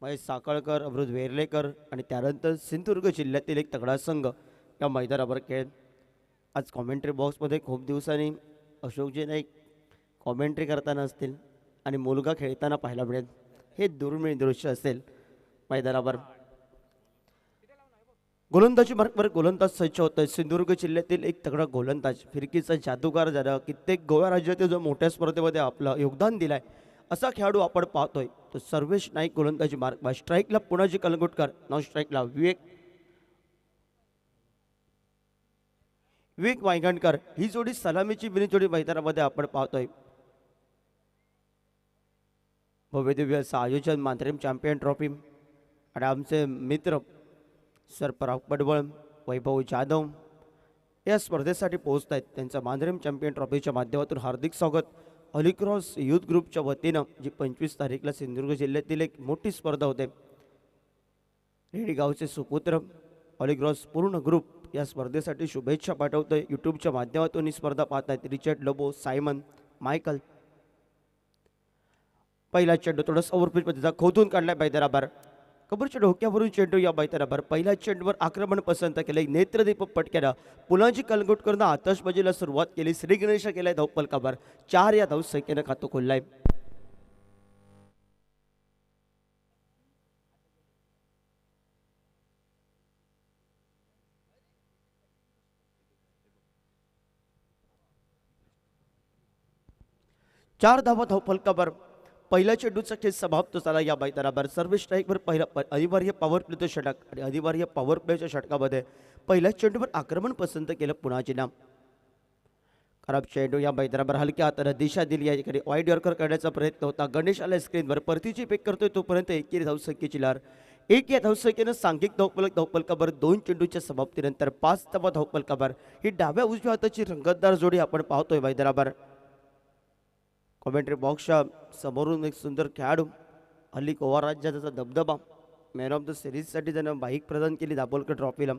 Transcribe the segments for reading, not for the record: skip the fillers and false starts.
महेश साखळकर, अमृत वेर्लेकर आणि त्यानंतर सिंधुदुर्ग जिल्ह्यातील एक तगडा संघ या मैदानावर खेळ. आज कॉमेंट्री बॉक्समध्ये खूप दिवसांनी अशोकजी नाईक कॉमेंट्री करताना असतील आणि मुलगा खेळताना पाहायला मिळेल. हे दुर्मिळ दृश्य असेल मैदानावर. गोलंदाजी मार्गवर गोलंदाज सज्ज होत आहे. सिंधुदुर्ग जिल्ह्यातील एक तगडा गोलंदाज, फिरकीचा जादूगार झाला, कित्येक गोवा राज्यातील जो मोठ्या स्पर्धेमध्ये आपलं योगदान दिलंय असा खेळाडू आपण पाहतोय. तो सर्वेश नाईक गोलंदाजी मार्ग. स्ट्राईकला पुणाजी कलंगुटकर, नॉन स्ट्राईकला विवेक विवेक वायगणकर. ही जोडी सलामीची बिनी जोडी मैदानामध्ये आपण पाहतोय. भव्यदिव्य असं आयोजन, मांत्रिम चॅम्पियन ट्रॉफी आणि आमचे मित्र सर पराग पडवळ, वैभव जाधव या स्पर्धेसाठी पोहोचत आहेत. त्यांचं मांद्रेम चॅम्पियन ट्रॉफीच्या माध्यमातून हार्दिक स्वागत. अलिक्रॉस युथ ग्रुपच्या वतीनं जी 25 तारीखला सिंधुदुर्ग जिल्ह्यातील एक मोठी स्पर्धा होते. रेडी गावचे सुपुत्र अलिक्रॉस पूर्ण ग्रुप या स्पर्धेसाठी शुभेच्छा पाठवतोय. यूट्यूबच्या माध्यमातून ही स्पर्धा पाहत आहेत. Richard Lobo, Simon, Michael. पहिला चेंडू थोडासा ओव्हरपिच पद्धतीचा खोदून काढलाय मैदानाबाहेर. कबरच्या डोक्यावरून चेंडू या मैदानाबाहेर. पहिल्या चेंडूवर आक्रमण पसंत केले. नेत्रदीप पटक्यानं पुलाजी कलंगुटकरनं आतषबाजीला सुरुवात केली. श्री गणेश केलाय धावपलकावर. 4 या धावसंख्येनं खातं खोललाय. चार धावा धावफलकावर. पहिल्या चेंडूचा खेळ समाप्त झाला या मैदानावर. सर्व्हिस स्ट्राईकवर पहिला अनिवार्य पॉवर प्लेचं षटक आणि अनिवार्य पॉवर प्लेच्या षटकामध्ये पहिल्या चेंडूवर आक्रमण पसंत केलं पुणाजीनं. खराब चेंडू या मैदानावर हलक्या हातानं दिशा दिली. या ठिकाणी वाईड यॉर्कर करण्याचा प्रयत्न होता. गणेश आला स्क्रीनवर. परतीची पेक करतोय तोपर्यंत एकेरी धावसंख्येची लार. 1 या धावसंख्येनं सांघिक धावफलकावर 2 चेंडूच्या समाप्तीनंतर 5 धावा धावफलकावर. ही डाव्या उजव्या हाताची रंगतदार जोडी आपण पाहतोय मैदानावर. कॉमेंट्री बॉक्सच्या समोरून एक सुंदर खेळाडू, हल्ली गोवा राज्याचा दबदबा, मॅन ऑफ द सिरीजसाठी त्यानं बाईक प्रदान केली दाभोलकर ट्रॉफीला.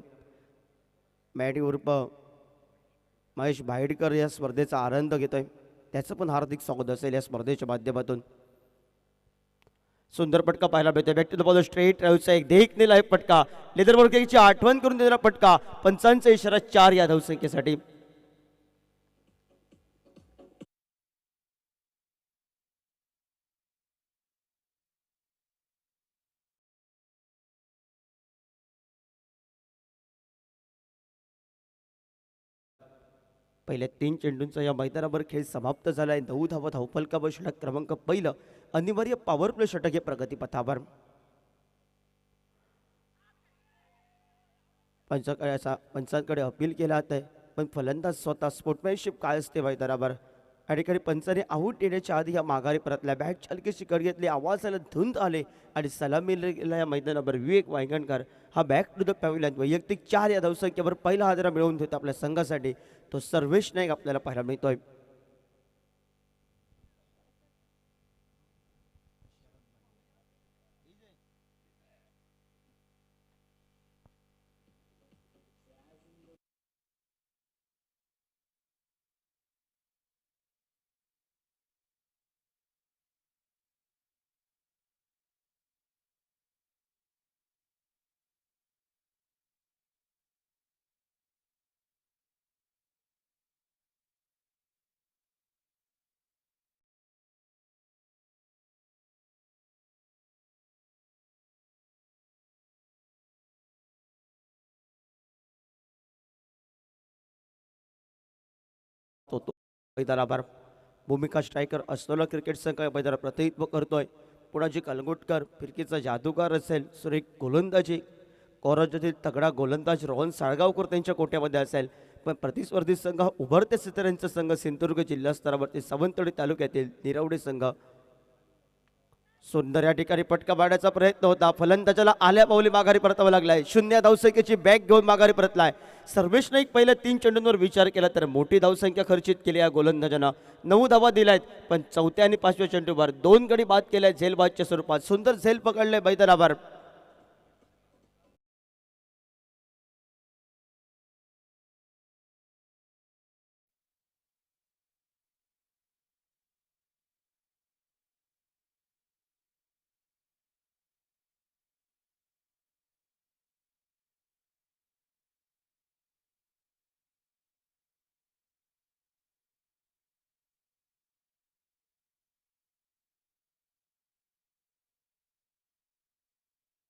मॅडी उर्फ महेश भाईडकर या स्पर्धेचा आनंद घेतोय. त्याचं पण हार्दिक स्वागत असेल या स्पर्धेच्या माध्यमातून. सुंदर पटका पाहायला मिळतोय. Back to the ball, straight ड्राईव्हचा एक देखणे लाईव्ह पटका, लेदर वर्किंगची आठवण करून देणारा पटका. पंचांचा इशारा 4 या धावसंख्येसाठी. पहिल्या 3 चेंडूंचा या मैदानावर खेळ समाप्त झाला आहे. 9 धावा धावफलकावर. षटक क्रमांक पहिलं अनिवार्य पॉवर प्ले षटक हे प्रगतीपथावर. पंचांकडे अपील केला आहे, पण फलंदाज स्वतः स्पोर्टमॅनशिप काय असते मैदानावर. या ठिकाणी पंचाने आऊट येण्याच्या आधी या माघारी परतल्या. बॅट चालकीची कड घेतली, आवाजाला धुंद आले आणि सलामीला या मैदानावर विवेक वायगणकर हा बॅक टू द पॅव्हिलियन. वैयक्तिक 4 या धावसंख्येवर पहिला हादरा मिळवून देतो आपल्या संघासाठी. तो सर्वेश नाईक आपल्याला पाहायला मिळतोय. तो मैदानावर भूमिका स्ट्रायकर असलेला क्रिकेट संघ या मैदानात प्रतिनिधित्व करतोय. पुणाजी कलंगुटकर फिरकीचा जादूगार असेल. सुरेख गोलंदाजी कोराजातील तगडा गोलंदाज रोहन साळगावकर त्यांच्या कोट्यामध्ये असेल. पण प्रतिस्पर्धी संघ उभरते सिताऱ्यांचा संघ सिंधुदुर्ग जिल्हा स्तरावरती सावंतवाडी तालुक्यातील निरवडे संघ. सुंदर या ठिकाणी पटका मारण्याचा प्रयत्न होता. फलंदाजाला आल्या पावली माघारी परतावं लागलाय. 0 धावसंख्येची बॅग घेऊन माघारी परतलाय. सर्वेश नाईक पहिल्या 3 चेंडूंवर विचार केला तर मोठी धावसंख्या खर्चित केली या गोलंदाजानं. 9 धावा दिल्यात, पण 4थ्या आणि 5व्या चेंडूवर 2 गडी बाद केल्या झेलबादच्या स्वरूपात. सुंदर झेल पकडले मैदानावर.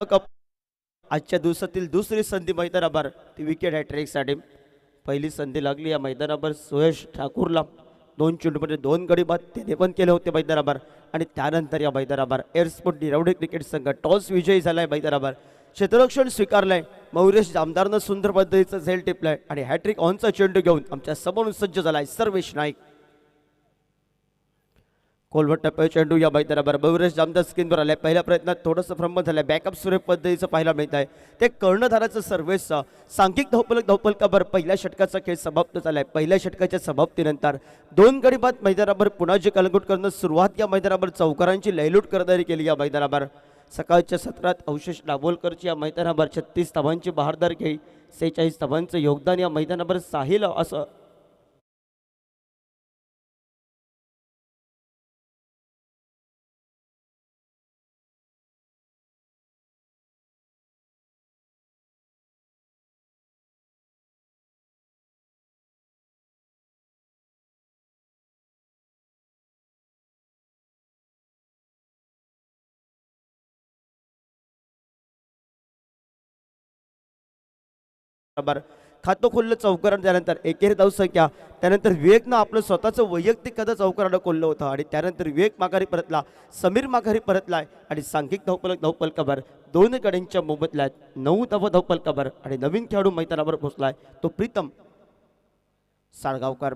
कप आजच्या दिवसातील दुसरी संधी मैदानावर ती विकेट हॅट्रिकसाठी पहिली संधी लागली या मैदानावर सुयश ठाकूरला 2 चेंडूमध्ये 2 गडी बाद त्याने पण केले होते मैदानावर आणि त्यानंतर या मैदानावर एअरस्पोर्ट निरवडे क्रिकेट संघ टॉस विजयी झालाय मैदानावर क्षेत्ररक्षण स्वीकारलंय मौरेश जामदारनं सुंदर पद्धतीचं झेल टिपलंय आणि हॅट्रिक ऑनचा चेंडू घेऊन आमच्या समोरून सज्ज झालाय सर्वेश नाईक कोलवट टप्प्यावर चेंडू या मैदानावर मौरेश जामदार स्क्रीनवर आलाय पहिल्या प्रयत्नात थोडंसं भ्रम झालंय बॅकअप सुरेख पद्धतीचं पाहायला मिळत आहे ते कर्णधाराचं सर्वेश सांघिक धावपलकावर पहिल्या षटकाचा खेळ समाप्त झालाय पहिल्या षटकाच्या समाप्तीनंतर 2 गडी बाद मैदानावर पुन्हा कलंगूट करणं सुरुवात या मैदानावर चौकारांची लयलूट करणारी केली या मैदानावर सकाळच्या सत्रात अवशेष दाभोलकरची या मैदानावर 36 धावांची बहारदार खेळी 46 धावांचं योगदान या मैदानावर साहिल असं खातं खुल्लं चौकारण त्यानंतर एकेरी धावसंख्या त्यानंतर विवेकनं आपलं स्वतःचं वैयक्तिक खातं चौकारानं खोललं होतं आणि त्यानंतर विवेक माघारी परतला समीर माघारी परतलाय आणि सांघिक धावपलकावर 2 गड्यांच्या मोबदल्यात 9 धावपलकावर आणि नवीन खेळाडू मैदानावर पोहोचलाय तो प्रीतम साळगावकर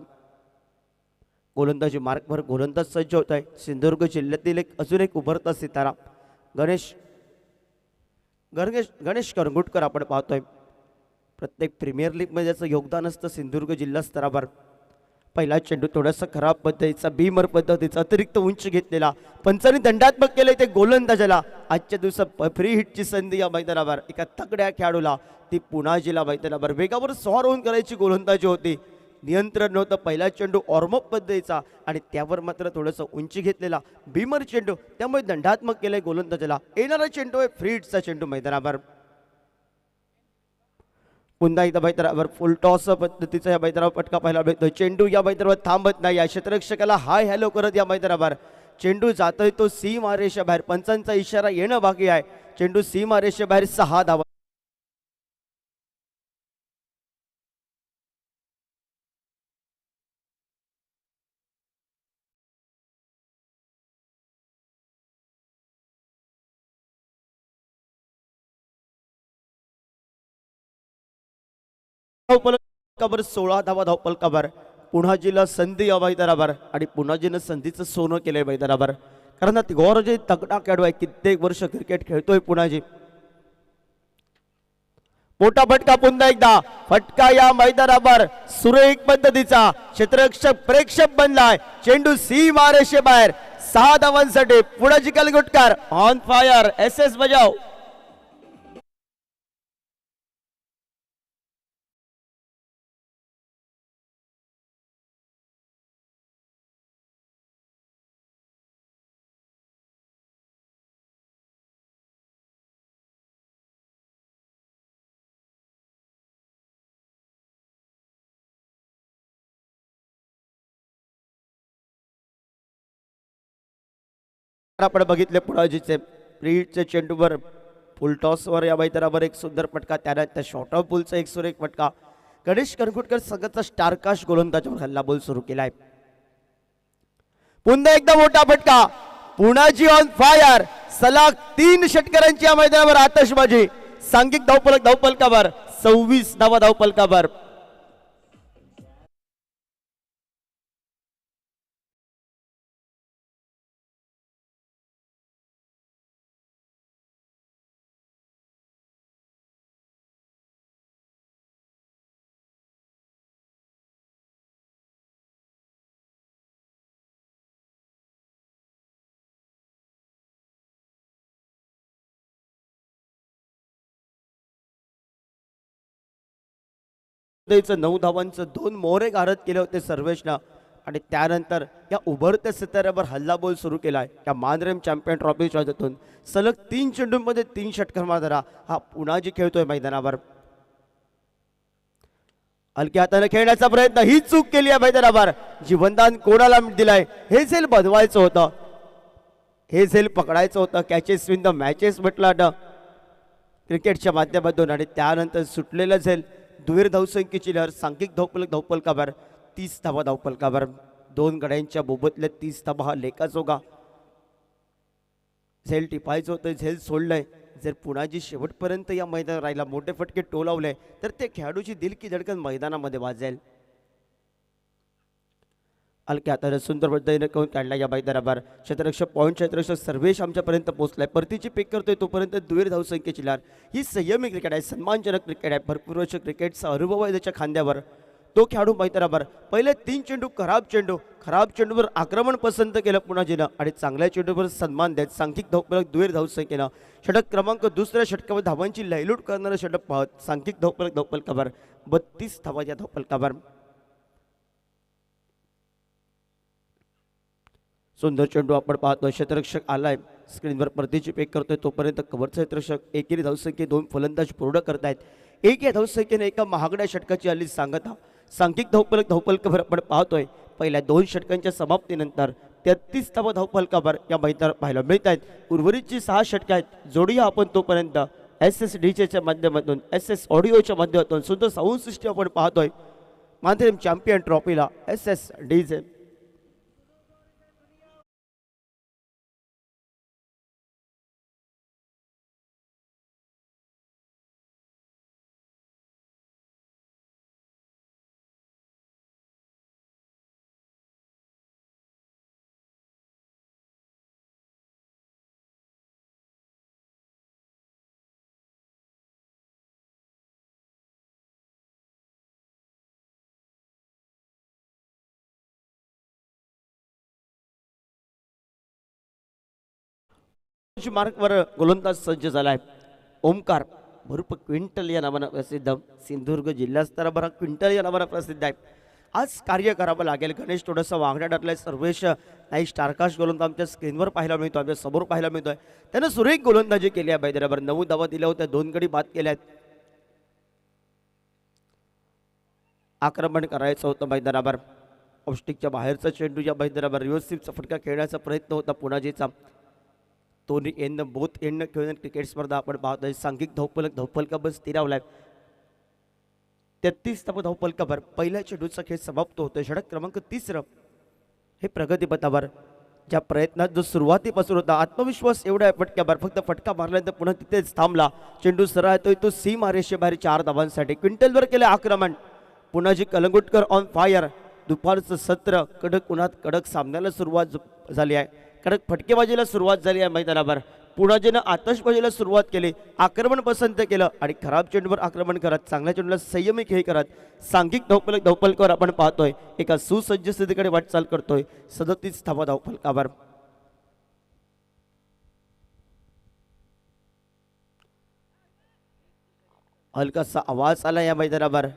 गोलंदाजी मार्कवर गोलंदाज सज्ज होत आहे सिंधुदुर्ग जिल्ह्यातील अजून एक उभरता सितारा गणेश गणेश करंगुटकर आपण पाहतोय प्रत्येक प्रीमियर लीगमध्ये त्याचं योगदान असतं सिंधुदुर्ग जिल्हा स्तरावर पहिला चेंडू थोडासा खराब पद्धतीचा बीमर पद्धतीचा अतिरिक्त उंच घेतलेला पंचांनी दंडात्मक केले ते गोलंदाजाला आजच्या दिवसात फ्री हिटची संधी या मैदानावर एका तगड्या खेळाडूला ती पुन्हा जिल्हा मैदानावर वेगावर स्वार होऊन करायची गोलंदाजी होती नियंत्रण नव्हतं पहिला चेंडू ऑर्मअप पद्धतीचा आणि त्यावर मात्र थोडंसं उंची घेतलेला बीमर चेंडू त्यामुळे दंडात्मक केलंय गोलंदाजाला येणारा चेंडू आहे फ्री हिटचा चेंडू मैदानावर पुन्हा एकदा मैदानावर फुल टॉस पद्धतीचा या मैदानावर फटका पाहायला मिळतो चेंडू या मैदानावर थांबत नाही या क्षेत्ररक्षकाला हाय हॅलो करत या मैदानावर चेंडू जातोय तो सीमा रेषा बाहेर पंचांचा इशारा येणं बाकी आहे चेंडू सीमा रेषा बाहेर 6 धावा धावपलकावर 16 धावा धावपलकावर पुन्हा जिल्हा संधी या मैदानावर आणि पुन्हा जिल्हा संधीचं सोनं केलंय मैदानावर कारण गौरवजी तगडा खेळाडू आहे कित्येक वर्ष क्रिकेट खेळतोय पुन्हाजी मोठा फटका पुन्हा एकदा फटका या मैदानावर सुरेख पद्धतीचा क्षेत्ररक्षक प्रेक्षक बनलाय चेंडू सीमा रेषे बाहेर 6 धावांसाठी पुण्याची कलगुटकर ऑन फायर SS बजाव आपण बघितले पुणाजीचे फ्रीचे चेंडूवर फुल टॉसवर या मैदानावर एक सुंदर फटका त्यानंतर शॉर्ट ऑफ बॉलचा एक सुरेख फटका गणेश करंगुटकर संघाचा स्टारकास्ट गोलंदाजावर हल्ला बॉल सुरू केलाय पुन्हा एकदा मोठा फटका पुणाजी ऑन फायर सलग 3 षटकारांची या मैदानावर आतषबाजी सांघिक धावपलकावर 26 धावा धावपलकावर द्यायचं 9 धावांचं 2 मोहरे गारद केले होते सर्वेशनं आणि त्यानंतर या उभरत्या सिताऱ्यावर हल्ला बॉल सुरू केलाय या मानरेम चॅम्पियन ट्रॉफीच्या हातून सलग 3 चेंडूंमध्ये 3 षटकार मारणारा हा पुणाजी खेळतोय मैदानावर हलक्या हाताने खेळण्याचा प्रयत्न ही चूक केली आहे मैदानावर जीवनदान कोणाला दिलाय हे झेल बनवायचं होतं हे झेल पकडायचं होतं कॅचेस विन द मॅचेस म्हटलं क्रिकेटच्या माध्यमातून आणि त्यानंतर सुटलेलं झेल दुहेरी धावसंख्येची लहर सांघिक धावफलकावर 30 धावा धावफलकावर 2 गड्यांच्या बोबतल्या 30 धावा हा लेखाजोगा झेल टिपायचं होतं झेल सोडलंय. जर पुणाजी शेवटपर्यंत या मैदानात राहिला मोठे फटके टोलावले तर ते खेळाडूची दिल की धडकन मैदानामध्ये वाजेल. हलक्या हाताने सुंदर पद्धतीने करून काढला या मैदानावर क्षेत्ररक्षक पॉईंट क्षेत्ररक्षक सर्वेश आमच्यापर्यंत पोहोचलाय. परतीची पिक करतोय तोपर्यंत दुहेरी धावसंख्येची लहर. ही संयमी क्रिकेट आहे, सन्मानजनक क्रिकेट आहे, भरपूर वर्ष क्रिकेटचा अनुभव आहे त्याच्या खांद्यावर. तो खेळाडू मैदानावर पहिले 3 चेंडू खराब चेंडूवर आक्रमण पसंत केलं पुणाजीनं आणि चांगल्या चेंडूवर सन्मान देत सांघिक धावफलक दुहेरी धावसंख्येनं षटक क्रमांक दुसऱ्या षटकावर धावांची लयलूट करणारं षटक पाहत सांघिक धावफलकावर 32 धावा या धावफलकावर. सुंदर चेंडू आपण पाहतो. क्षेत्ररक्षक आलाय स्क्रीनवर परतीची पेक करतोय तोपर्यंत कव्हरचा क्षेत्ररक्षक एकेरी धावसंख्ये 2 फलंदाज पूर्ण करतायत. एक या धावसंख्येने एका महागड्या षटकाची आली सांगता. सांघिक धावफलकावर आपण पाहतोय पहिल्या 2 षटकांच्या समाप्तीनंतर 33 धावा धावफलकावर या मैदानात पाहायला मिळत आहेत. उर्वरितची 6 षटके आहेत. जोडूया आपण तोपर्यंत SSDJच्या माध्यमातून SS ऑडिओच्या माध्यमातून सुद्धा साऊंड सिस्टीम आपण पाहतोय माध्यम चॅम्पियन ट्रॉफीला SSDJ. मार्कवर गोलंदाज सज्ज झालाय. ओमकार भरूप क्विंटल या नावानं प्रसिद्ध, सिंधुदुर्ग जिल्हास्तरावर क्विंटल या नावानं प्रसिद्ध आहे. आज कार्य करावं लागेल. गणेश थोडंसं वांगड्या टाकलाय. सर्वेश नाही स्टारकास्ट गोलंदाज आमच्या स्क्रीनवर पाहायला मिळतो, आमच्या समोर पाहायला मिळतोय. त्यानं सुरेख गोलंदाजी केली आहे मैदानावर. 9 धावा दिल्या होत्या, 2 गडी बाद केल्यात. आक्रमण करायचं होतं मैदानावर. ऑफस्टिकच्या बाहेरचा चेंडू या मैदानावर रिव्हर्सिव्हचा फटका खेळण्याचा प्रयत्न होता पुणाजीचा. दोन्ही एंडनं बोथ एंडनं खेळून क्रिकेट स्पर्धा आपण पाहतोय. सांघिक धावफलकावर स्थिरावलाय. 33 धावफलकावर पहिल्या चेंडूचा खेळ समाप्त होतोय. षटक क्रमांक 3 हे प्रगतीपथावर. ज्या प्रयत्नात जो सुरुवातीपासून होता आत्मविश्वास एवढा आहे फटक्यावर, फक्त फटका मारल्यानंतर पुन्हा तिथेच थांबला. चेंडू सरळ येतोय तो सीमा रेषेबाहेर 4 धावांसाठी. क्विंटलवर केले आक्रमण. Punaji Calangutkar on fire. दुपारचं सत्र कडक उन्हात कडक सामन्याला सुरुवात झाली आहे. कडक फटकेबाजीला सुरुवात झाली आहे मैदानावर. पुणाजीनं आतषबाजीला सुरुवात केली. आक्रमण पसंत केलं आणि खराब चेंडूवर आक्रमण करत चांगल्या चेंडूला संयमी खेळ करत सांघिक धावफलकावर आपण पाहतोय एका सुसज्ज स्थितीकडे वाटचाल करतोय. 37 धावा धावफलकावर. हलकासा आवाज आला या मैदानावर.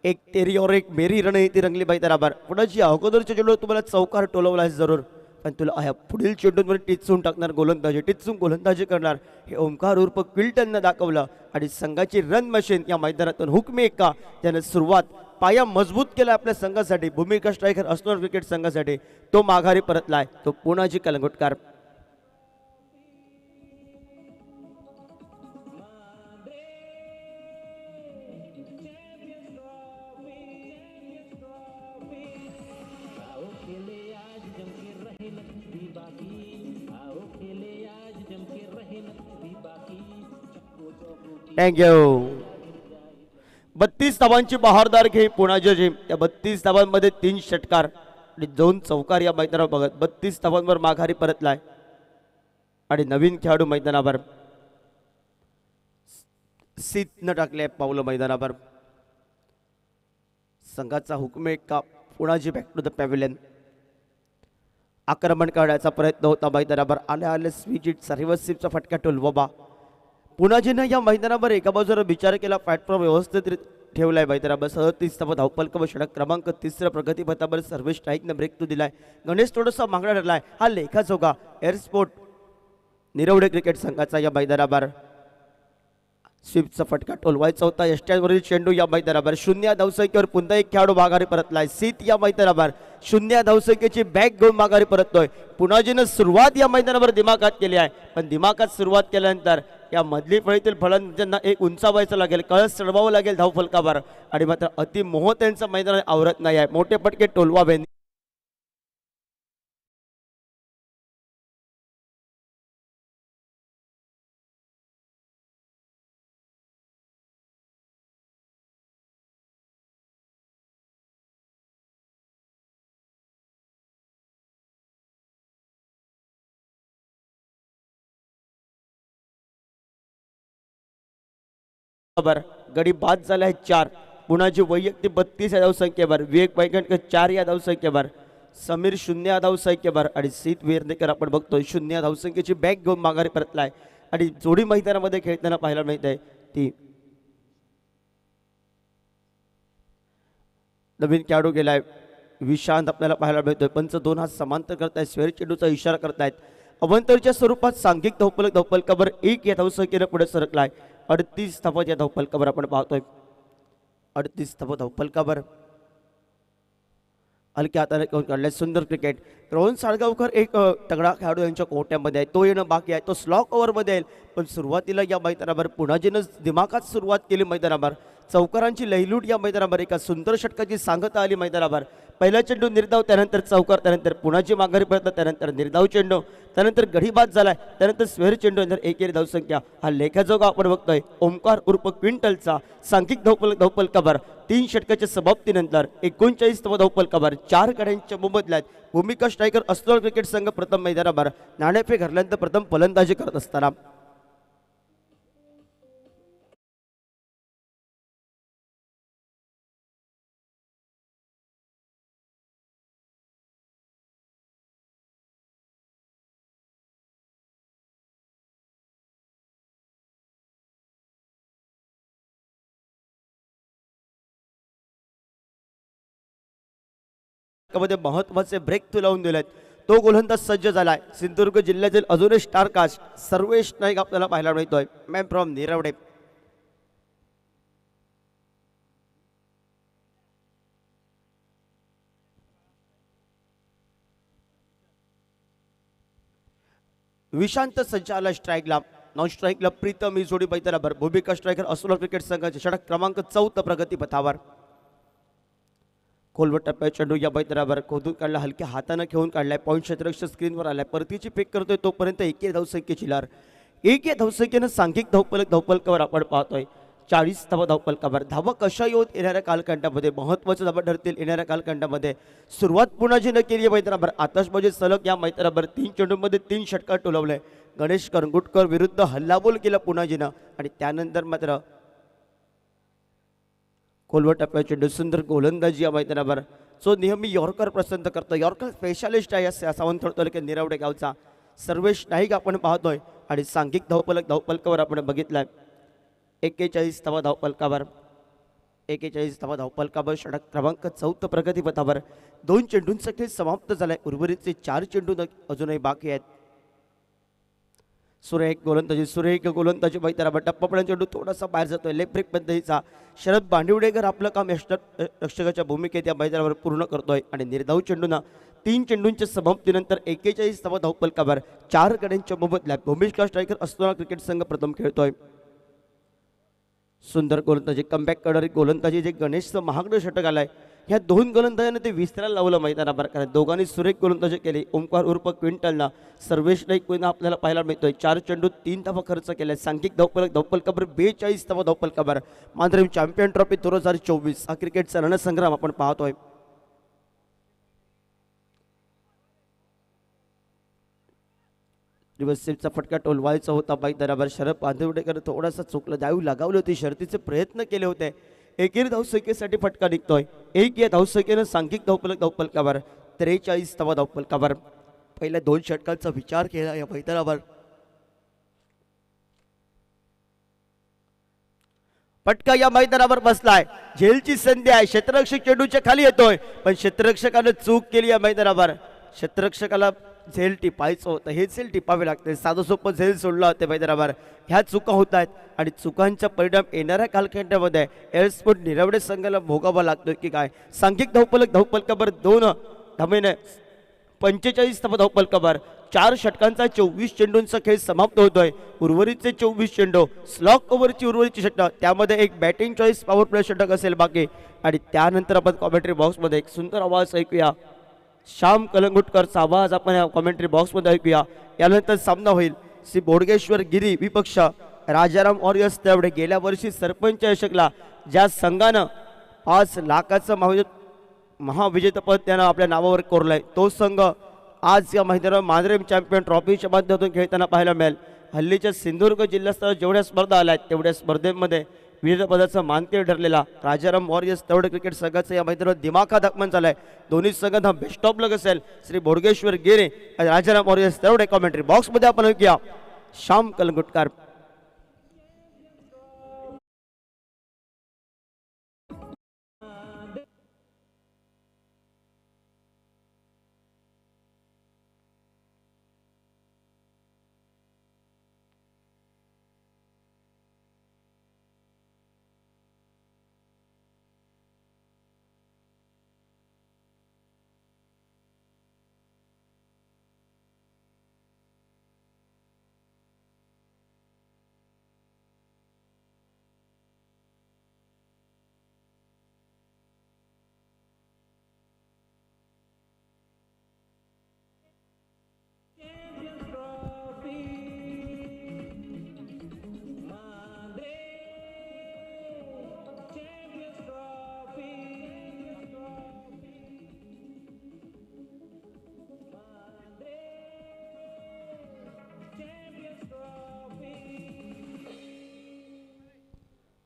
एक तेरी और एक मेरी रणनीती रंगली मैदानावर. पुणाची अगोदरच्या चेंडूवर तुम्हाला चौकार टोलवला आहे जरूर, पण तुला पुढील चेंडूंवर टिचून टाकणार टिचून गोलंदाजी करणार हे ओमकार उर्फ क्विल्टननं दाखवलं. आणि संघाची रन मशीन या मैदानातून हुकमी एक्का ज्याने सुरुवात पाया मजबूत केला आपल्या संघासाठी. भूमिका स्ट्रायकर असणार क्रिकेट संघासाठी तो माघारी परतलाय. तो पुणाजी कलंगुटकर. थँक्यू. 32 धावांची बहारदार खेळी पुणाची. त्या 32 धावांमध्ये 3 षटकार आणि 2 चौकार या मैदानावर बघत 32 धावांवर माघारी परतलाय. आणि नवीन खेळाडू मैदानावर सीतनं टाकले पावलं मैदानावर. संघाचा हुकमे का Punaji back to the pavilion. आक्रमण करण्याचा प्रयत्न होता मैदानावर. आले स्वीजिटचा रिव्हर्सिव्हचा फटका टोलवाबा. पुणाजीनं या मैदानावर एका बाजूला विचार केला. प्लॅटफॉर्म व्यवस्थित ठेवलाय मैदानावर. 37 धावफलकावर षटक क्रमांक 3 प्रगतीपथावर सर्व्हिस स्ट्राईकनं ब्रेक टू दिलाय. गणेश थोडासा मागणा ठरलाय. हा लेखाजोगा एअरस्पोर्ट निरवडे क्रिकेट संघाचा या मैदानावर. स्वीपचा फटका टोलवायचा होता. यष्ट्यांवरील चेंडू या मैदानावर. 0 धावसंख्येवर पुन्हा एक खेळाडू माघारी परतलाय. सीत या मैदानावर 0 धावसंख्येची बॅग घेऊन माघारी परततोय. पुणाजीनं सुरुवात या मैदानावर दिमागात केली आहे, पण दिमागात सुरुवात केल्यानंतर या मधली फळीतील फलंदाजांना एक उंचावायचं लागेल, कळस चढवावं लागेल धावफलकावर आणि मात्र अतिमोह त्यांचं मैदान आवरत नाही आहे. मोठे पटके टोलवावे. गडी बाद झाला आहे 4. पुण्याची वैयक्तिक 32 या धावसंख्येवर, विवेक पैठणकर 4 या धावसंख्येवर, समीर 0 या धावसंख्येवर आणि सीत वेर्णेकर आपण बघतोय 0 या धावसंख्येची बॅग घेऊन माघारी परतलाय आणि जोडी मैदानामध्ये खेळताना पाहायला मिळत आहे ती नवीन खेळाडू गेलाय विशांत आपल्याला पाहायला मिळतोय. पंच 2 हात समांतर करतायत, स्वेर चेंडूचा इशारा करतायत. अवंतरच्या स्वरूपात सांघिक धावफलकावर 1 या धावसंख्येनं पुढे सरकलाय. 38 धावा या धावफलकावर आपण पाहतोय. 38 धावा धावफलकावर हलक्या हाताने काढलाय. सुंदर क्रिकेट. रोहन साळगावकर एक तगडा खेळाडू यांच्या कोट्यामध्ये आहे, तो येणं बाकी आहे, तो स्लॉक ओव्हरमध्ये येईल. पण सुरुवातीला या मैदानावर पुण्याजीनं दिमाखात सुरुवात केली मैदानावर. चौकारांची लयलूट या मैदानावर, एका सुंदर षटकाची सांगता आली मैदानावर. पहिला चेंडू निर्धाव, त्यानंतर चौकार, त्यानंतर पुण्याची माघारी परत, त्यानंतर निर्धाव चेंडू, त्यानंतर गडी बाद झालाय, त्यानंतर स्वेर चेंडू, नंतर एकेरी धावसंख्या. हा लेखाजोगा आपण बघतोय ओमकार उर्फ क्विंटलचा सांघिक धावफलकावर 3 षटकाच्या समाप्तीनंतर 39 धावफलकावर 4 गड्यांच्या मोबदल्यात भूमिका स्ट्रायकर अस्लोळ क्रिकेट संघ प्रथम मैदानावर नाणेफेक हरल्यानंतर प्रथम फलंदाजी करत असताना मध्ये महत्वाचे ब्रेक थ्रू लावून दिलेत. तो गोलंदाज सज्ज झालाय. सिंधुदुर्ग जिल्ह्यातील अजूनही स्टार कास्ट सर्वेश नाईक आपल्याला पाहायला मिळतोय. Ma'am from Nirawade. विशांत सज्ज आला स्ट्राईकला. नॉन स्ट्राईकला प्रीतम ही जोडी बैठराबर. भूमिका स्ट्रायकर अस्लोळ क्रिकेट संघाचे षटक क्रमांक 4 प्रगती पथावर. खोलवट टप्प्यात चेंडू या बैठरावर खोदून काढला, हलक्या हाताने घेऊन काढलाय. पॉईंट क्षेत्ररक्षक स्क्रीनवर आलाय. परतीची फेक करतोय तोपर्यंत 1 धावसंख्येची लार. 1 धावसंख्येनं सांघिक धावफलकावर आपण पाहतोय 40 धावफलकावर. धावा कशा येणाऱ्या कालखंडामध्ये महत्वाच्या धावा ठरतील येणाऱ्या कालखंडामध्ये. सुरुवात पुण्याजीनं केली आहे मैदानावर. आतषबाजी सलग या मैदानावर 3 चेंडूमध्ये 3 षटकार टोलवले. गणेश करंगुटकर विरुद्ध हल्लाबोल केला पुण्याजीनं आणि त्यानंतर मात्र खोलवट टप्प्यात चेंडू. सुंदर गोलंदाजी या मैदानावर, जो नेहमी यॉर्कर पसंत करतो. यॉर्कर स्पेशालिस्ट आहे सावंतवाडी तालुक्यात निरवडे गावचा सर्वेश नाईक आपण पाहतोय आणि सांघिक धावफलकावर आपण बघितलाय 41 धावफलकावर. 41 धावफलकावर षटक क्रमांक 4 प्रगती पथावर. 2 चेंडूंचा खेळ समाप्त झालाय. उर्वरितचे 4 चेंडू अजूनही बाकी आहेत. सुरेख गोलंदाजी मैदानावर. टप्पापर्यंत चेंडू थोडासा बाहेर जातोय. लेफ्ट ब्रेक पद्धतीचा शरद बांडिवडेकर आपलं काम रक्षकाच्या भूमिकेत या मैदानावर पूर्ण करतोय आणि निर्धाव चेंडूना 3 चेंडूंच्या समाप्तीनंतर 41 धावफलकावर 4 गड्यांच्या मोबदल्यात भूमिका स्ट्रायकर अस्लोळ क्रिकेट संघ प्रथम खेळतोय. सुंदर गोलंदाजी, कमबॅक करणारी गोलंदाजी, जे गणेशचं महागडं षटक आलाय. ह्या 2 गोलंदाजांना ते विसरायला लावलं मैदानावर, कारण दोघांनी सुरेख गोलंदाजी केली. ओमकार उर्फ क्विंटलना सर्वेश नाईक पुन्हा आपल्याला पाहायला मिळतोय. 4 चेंडू 3 धावा खर्च केल्या. सांघिक धावफलकावर 42 धावफलकावर. मांजरेम चॅम्पियन ट्रॉफी 2024 हा क्रिकेटचा रणसंग्राम आपण पाहतोय. रिव्हर्सिवचा फटका टोलवायचा होता मैदानावर. शरद बांदिवडेकर थोडासा चुकलं, धाव लगावली होती, शर्तीचे प्रयत्न केले होते. एकेरी धावसंख्येसाठी फटका निघतोय. 1 या धावसंख्येनं सांघिक धावफलकावर 43 धावफलकावर. पहिल्या 2 षटकांचा विचार केला या मैदानावर. फटका या मैदानावर बसलाय. झेलची संधी आहे. क्षेत्ररक्षक चेंडूच्या खाली येतोय, पण क्षेत्ररक्षकानं चूक केली या मैदानावर. क्षेत्ररक्षकाला झेल टिपायचं होतं, हे झेल टिपावे लागते. साधं सोपं झेल सोडलं होतं मैदानावर. ह्या चुका होत आहेत आणि चुकांचा परिणाम येणाऱ्या कालखंडामध्ये एअरस्पोर्ट निरवडे संघाला भोगावा लागतोय की काय. सांघिक धावफलकावर 2 धावेने 45 धावपलकावर 4 षटकांचा 24 चेंडूंचा खेळ समाप्त होतोय. उर्वरितचे 24 चेंडू स्लॉक ओव्हरची उर्वरितची षटक, त्यामध्ये एक बॅटिंग चॉईस पॉवर प्ले षटक असेल बाकी. आणि त्यानंतर आपण कॉमेंट्री बॉक्समध्ये एक सुंदर आवाज ऐकूया. श्याम कलंगुटकरचा आवाज आपण या कॉमेंट्री बॉक्समध्ये ऐकूया. यानंतर सामना होईल श्री बोडगेश्वर गिरी विपक्ष राजाराम वॉरियर्स तेवढे. गेल्या वर्षी सरपंच यशकला ज्या संघानं 5 लाखाचं महाविजेतेपद त्यानं आपल्या नावावर कोरलंय, तो संघ आज या मैदानावर मांजरेम चॅम्पियन ट्रॉफीच्या माध्यमातून खेळताना पाहायला मिळेल. हल्लीच्या सिंधुदुर्ग जिल्ह्यात जेवढ्या स्पर्धा आल्या आहेत तेवढ्या स्पर्धेमध्ये विजेतेपदाचा मानकरी ठरलेला राजाराम वॉरियर्स तेवढे क्रिकेट संघाचं या मैदानावर दिमाखात आगमन झालंय. दोन्ही संघांना बेस्ट ऑफ लक असेल. श्री बोडगेश्वर गिरे आणि राजाराम वॉरियर्स तेवढे कॉमेंट्री बॉक्समध्ये आपण ऐकूया Shyam Calangutkar.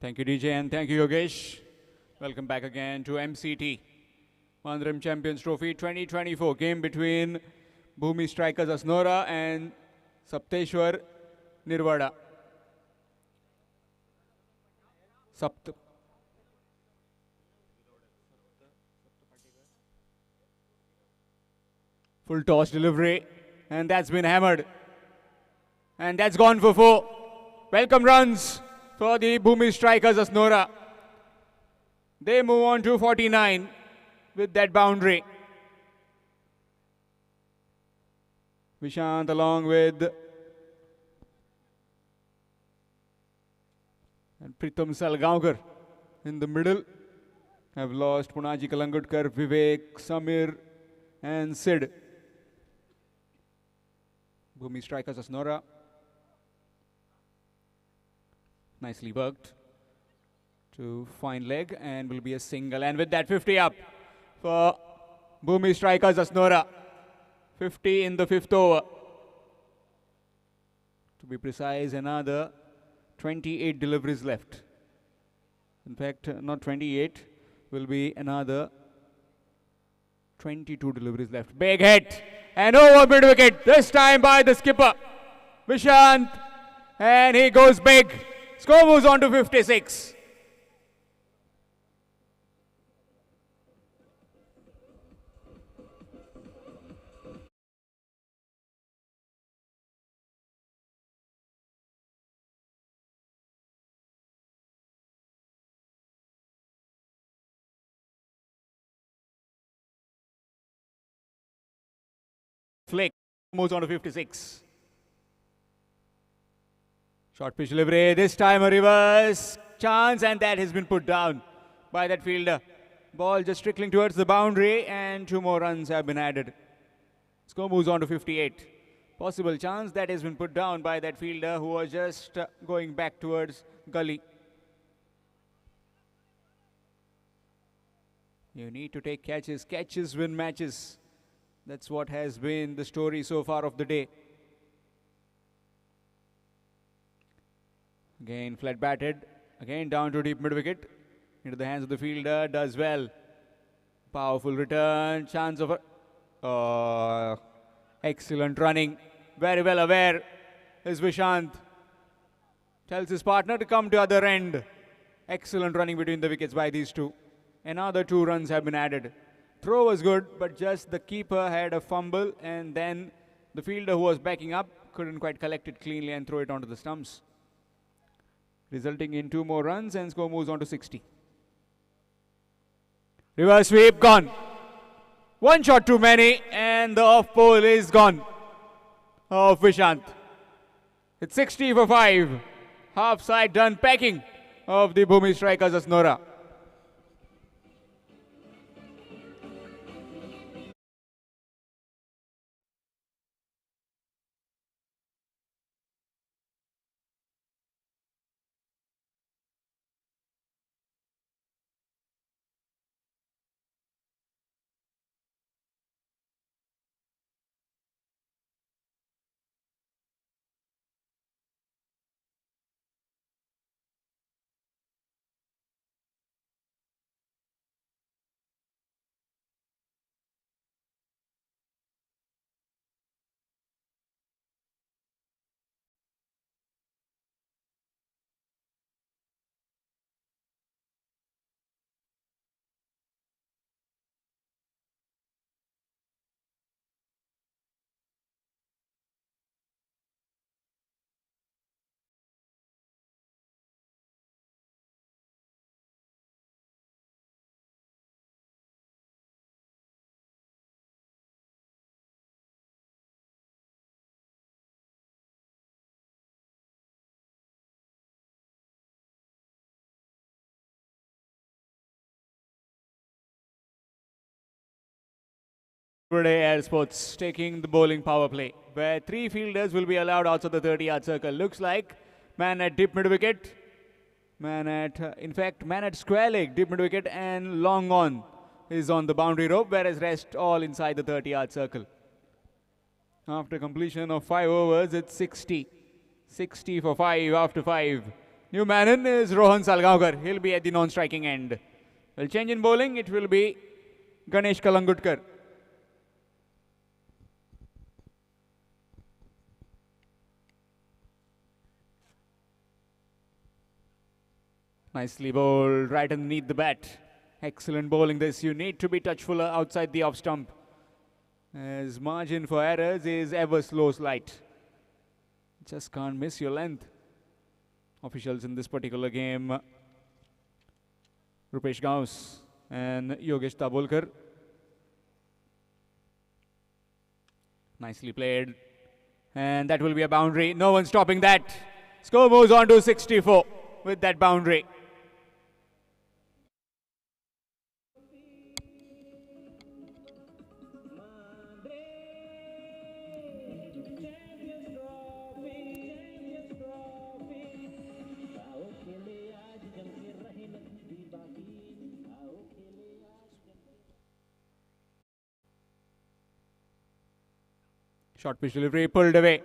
Thank you, DJ, and thank you, Yogesh. Welcome back again to MCT. Mandaram Champions Trophy 2024. Game between Bhumi Strikers Asnora and Sapteshwar Nirvada. Full toss delivery, and that's been hammered. And that's gone for 4. Welcome runs for the Bhumi Strikers Asnora. They move on to 49 with that boundary. Vishant along with and Pritam Salgaonkar in the middle have lost Punaji Kalangutkar, Vivek, Samir and Sid. Bhumi Strikers Asnora. Nicely worked to find leg and will be a single. And with that 50 up for Bhumi Strikers Asnora. 50 in the 5th over. To be precise, another 28 deliveries left. In fact, not 28, will be another 22 deliveries left. Big hit and over mid wicket, this time by the skipper Vishant, and he goes big. Score moves on to 56. Flick moves on to 56. Short pitch delivery, this time a reverse chance, and that has been put down by that fielder. Ball just trickling towards the boundary, and 2 more runs have been added. Score moves on to 58. Possible chance that has been put down by that fielder who was just going back towards gully. You need to take catches. Catches win matches. That's what has been the story so far of the day. Again, flat batted. Again, down to deep mid wicket. Into the hands of the fielder. Does well. Powerful return. Chance of a... excellent running. Very well aware is Vishant. Tells his partner to come to other end. Excellent running between the wickets by these two. Another 2 runs have been added. Throw was good, but just the keeper had a fumble, and then the fielder who was backing up couldn't quite collect it cleanly and throw it onto the stumps. Resulting in 2 more runs, and score moves on to 60. Reverse sweep, gone. One shot too many, and the off pole is gone. Of Vishant. It's 60 for 5. Half side done packing of the Bhumi strikers Asnora. Today Air Sports taking the bowling power play, where 3 fielders will be allowed outside the 30-yard circle. Looks like man at deep mid wicket, man at square leg, deep mid wicket, and long on is on the boundary rope, whereas rest all inside the 30-yard circle. After completion of 5 overs, it's 60. 60 for 5 after 5. New man in is Rohan Salgaonkar. He'll be at the non-striking end. Will change in bowling. It will be Ganesh Kalangutkar. Nicely bowled right underneath the bat. Excellent bowling this. You need to be touchful outside the off stump, as margin for errors is ever slow slight. Just can't miss your length. Officials in this particular game, Rupesh Gauss and Yogesh Tabulkar. Nicely played. And that will be a boundary. No one stopping that. Score moves on to 64 with that boundary. Short pitch delivery pulled away.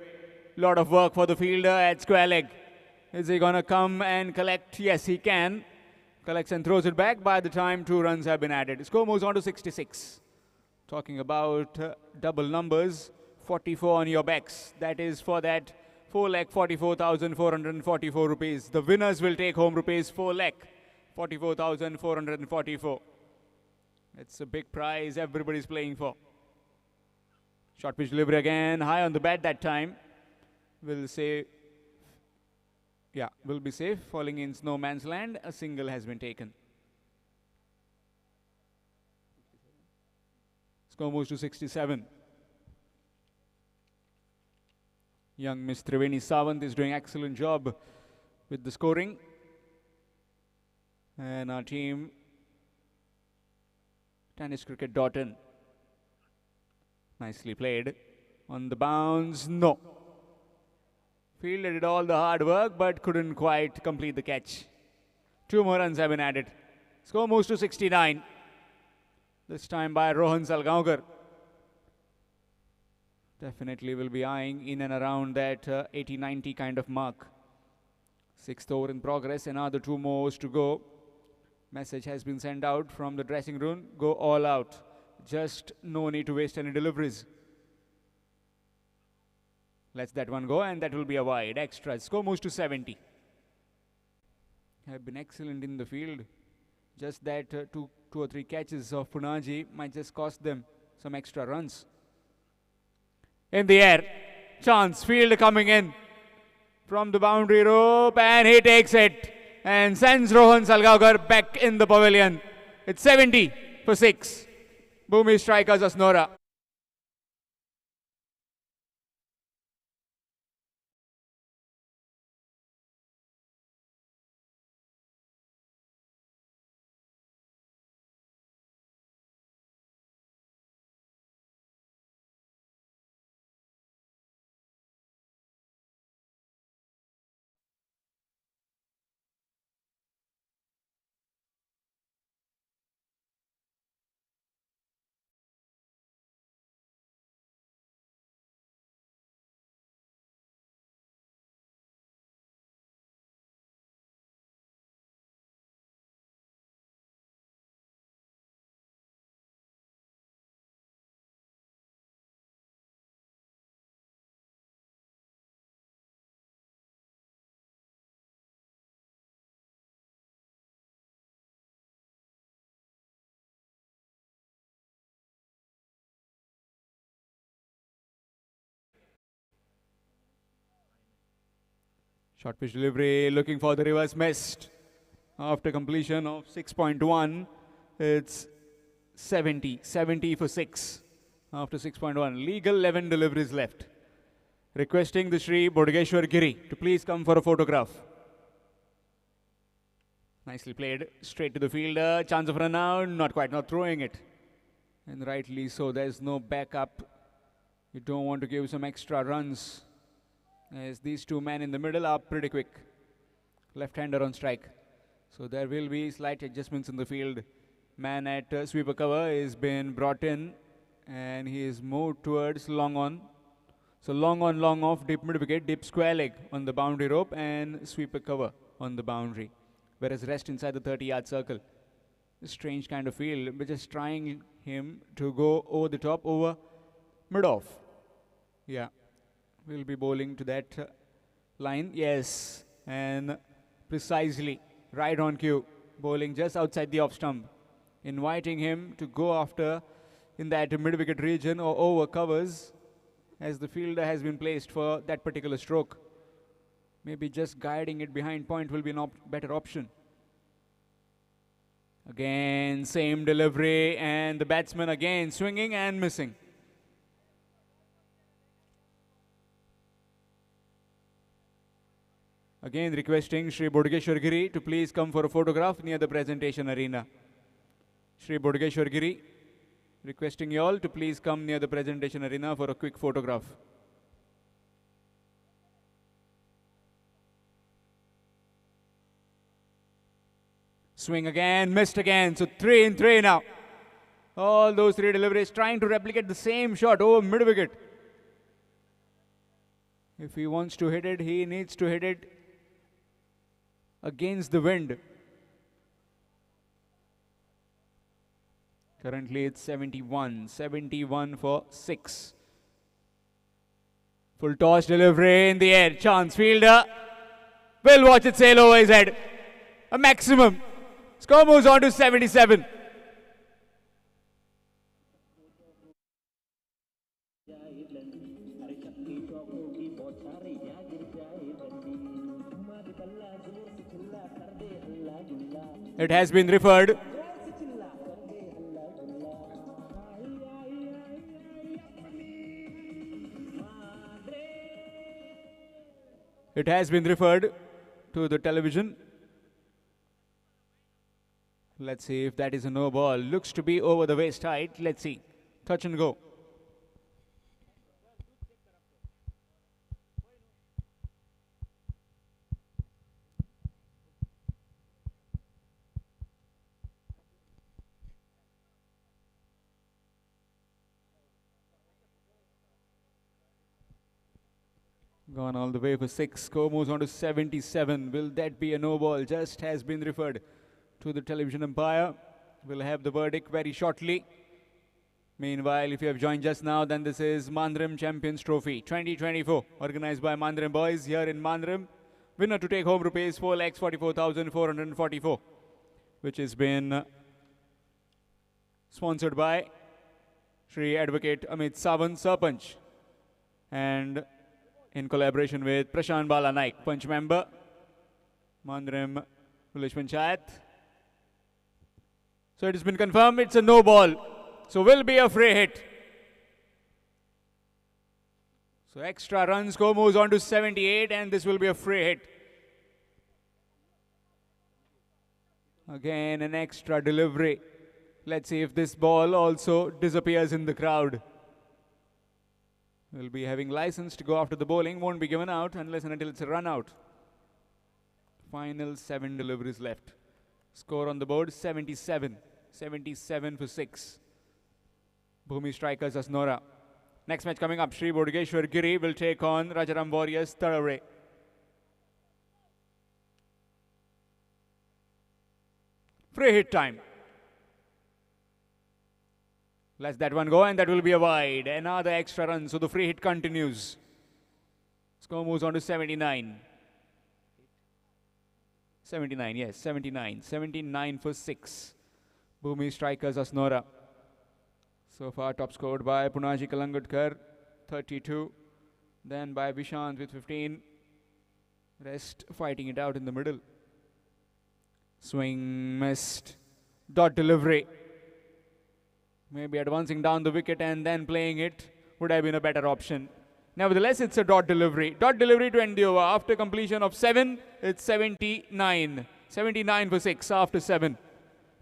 Lot of work for the fielder at square leg. Is he going to come and collect? Yes, he can. Collects and throws it back. By the time 2 runs have been added. Score moves on to 66. Talking about double numbers. 44 on your backs. That is for that 4,44,444 rupees. The winners will take home rupees 4,44,444. It's a big prize everybody's playing for. Short pitch delivery again, high on the bat that time. Will be safe. Falling in no man's land, a single has been taken. Score moves to 67. Young Miss Triveni Sawant is doing excellent job with the scoring. And our team, tenniscricket.in. Nicely played. On the bounce, no. Fielder did all the hard work but couldn't quite complete the catch. 2 more runs have been added. Score moves to 69. This time by Rohan Salgaonkar. Definitely will be eyeing in and around that 80-90 kind of mark. 6th over in progress, another 2 more to go. Message has been sent out from the dressing room. Go all out. Just no need to waste any deliveries. Let's that one go, and that will be a wide. Extra. Score moves to 70. Have been excellent in the field. Just that two or three catches of Punaji might just cost them some extra runs. In the air. Chance. Field coming in from the boundary rope, and he takes it and sends Rohan Salgaonkar back in the pavilion. It's 70 for 6. Bhumi strikers Asnora. Short pitch delivery, looking for the reverse, missed. After completion of 6.1, it's 70 for 6. After 6.1, legal 11 deliveries left. Requesting the Sri Bodhgeshwar Giri to please come for a photograph. Nicely played, straight to the fielder, chance of run out, not quite, not throwing it. And rightly so, there's no backup. You don't want to give some extra runs, as these two men in the middle are pretty quick. Left-hander on strike. So there will be slight adjustments in the field. Man at sweeper cover is been brought in, and he is moved towards long on. So long on, long off, deep mid wicket, deep square leg on the boundary rope, and sweeper cover on the boundary. Whereas rest inside the 30-yard circle. A strange kind of field, but just trying him to go over the top, over mid off. Yeah. We'll be bowling to that line. Yes, and precisely right on cue, bowling just outside the off stump, inviting him to go after in that mid-wicket region or over covers, as the fielder has been placed for that particular stroke. Maybe just guiding it behind point will be a better option. Again, same delivery, and the batsman again swinging and missing. Again requesting Sri Bodhgeshwar Giri to please come for a photograph near the presentation arena. Sri Bodhgeshwar Giri requesting you all to please come near the presentation arena for a quick photograph. Swing again, missed again, so 3 in 3 now. All those 3 deliveries trying to replicate the same shot over mid-wicket. If he wants to hit it, he needs to hit it against the wind. Currently it's 71 for 6. Full toss delivery in the air, chance fielder will watch it sail over his head. A maximum. Score moves on to 77. It has been referred. It has been referred to the television. Let's see if that is a no ball. Looks to be over the waist height. Let's see. Touch and go. Gone all the way for 6. Score moves on to 77. Will that be a no ball? Just has been referred to the television umpire. We'll have the verdict very shortly. Meanwhile, if you have joined just now, then this is Mandrim Champions Trophy 2024, organized by Mandrim Boys here in Mandrim. Winner to take home rupees 4,44,444, which has been sponsored by Shri Advocate Amit Sawant Sarpanch, and in collaboration with Prashant Bala Naik, Punch member, Mandrim Village Panchayat. So it has been confirmed it's a no ball. So will be a free hit. So extra run score moves on to 78 and this will be a free hit. Again an extra delivery. Let's see if this ball also disappears in the crowd. Will be having license to go after the bowling. Won't be given out unless and until it's a run out. Final 7 deliveries left. Score on the board 77. 77 for 6. Bhumi strikers Asnora. Next match coming up, Sri Bodhgeshwar Giri will take on Rajaram Warriors Tararay. Free hit time. Let's that one go and that will be a wide. Another extra run, so the free hit continues. Score moves on to 79. 79, yes, 79. 79 for 6. Bhumi strikers Asnora. So far top scored by Punaji Kalangutkar, 32. Then by Vishant with 15. Rest fighting it out in the middle. Swing missed. Dot delivery. Maybe advancing down the wicket and then playing it would have been a better option. Nevertheless, it's a dot delivery. Dot delivery to end the over. After completion of 7, it's 79. 79 for 6 after 7.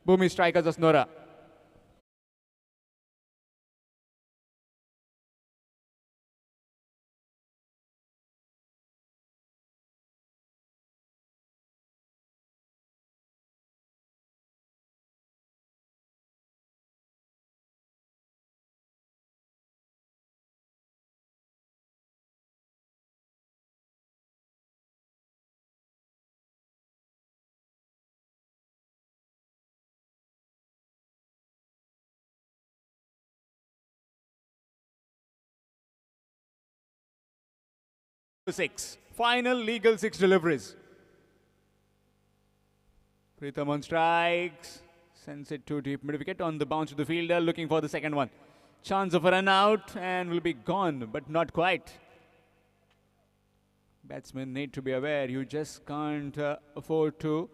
Bhumi strikers Asnora. Six. Final legal 6 deliveries. Pritham on strikes. Sends it to deep mid wicket on the bounce of the fielder, looking for the second one. Chance of a run out and will be gone, but not quite. Batsmen need to be aware, you just can't afford to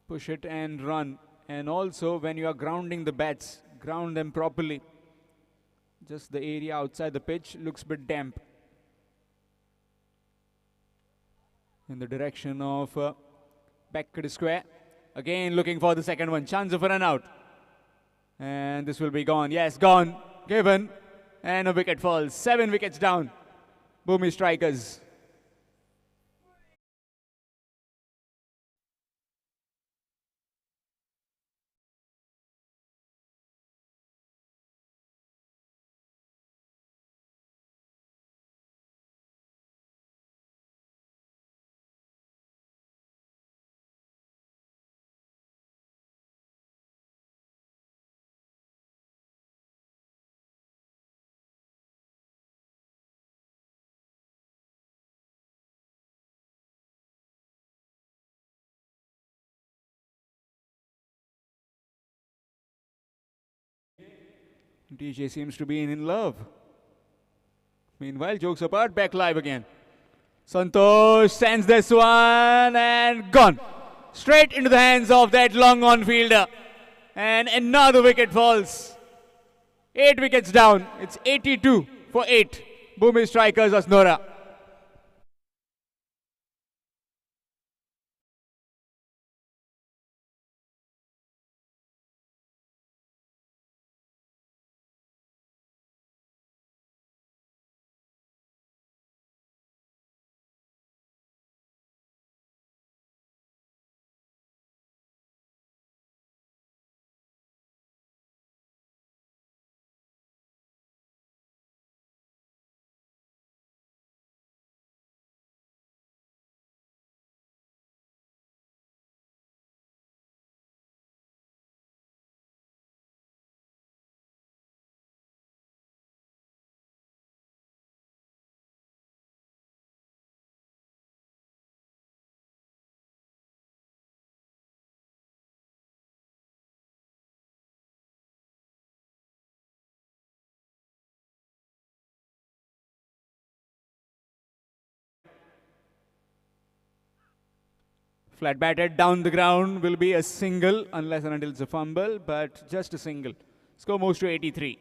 push it and run. And also when you are grounding the bats, ground them properly. Just the area outside the pitch looks a bit damp. In the direction of Beckett Square. Again looking for the second one. Chance of a run out. And this will be gone. Yes, gone. Given. And a wicket falls. 7 wickets down. Bhumi strikers. DJ seems to be in love. Meanwhile, jokes apart, back live again. Santosh sends this one and gone. Straight into the hands of that long on fielder. And another wicket falls. 8 wickets down. It's 82 for 8. Bhumi strikers Asnora. Flat batted down the ground will be a single unless and until it's a fumble, but just a single. Score moves to 83.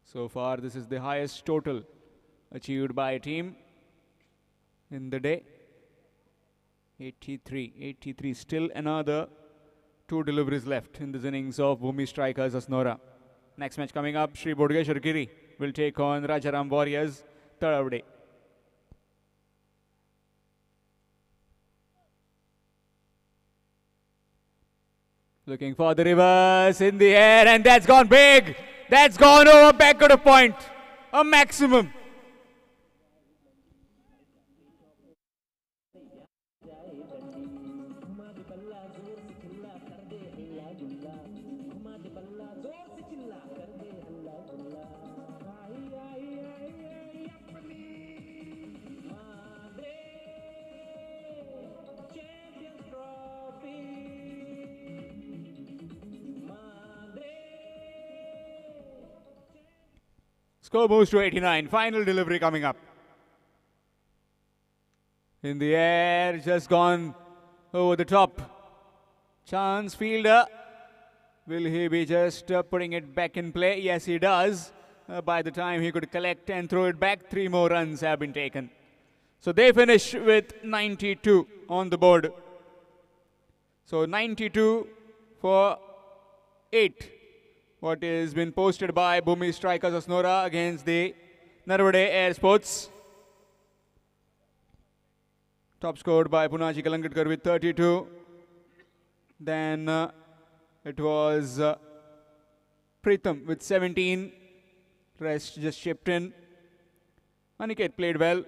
So far, this is the highest total achieved by a team in the day. 83. Still another 2 deliveries left in this innings of Bhumi Strikers Asnora. Next match coming up, Sri Bodgeshwar Giri will take on Rajaram Warriors, third day. Looking for the reverse in the air, and that's gone big. That's gone over back at a point. A maximum. Score moves to 89. Final delivery coming up. In the air, just gone over the top. Chance fielder. Will he be just putting it back in play? Yes, he does. By the time he could collect and throw it back, 3 more runs have been taken. So they finish with 92 on the board. So 92 for 8. What has been posted by Bhumi Strikers Asnora against the Narvade Air Sports. Top scored by Punaji Kalangatkar with 32. Then it was Pritham with 17. Rest just chipped in. Aniket played well.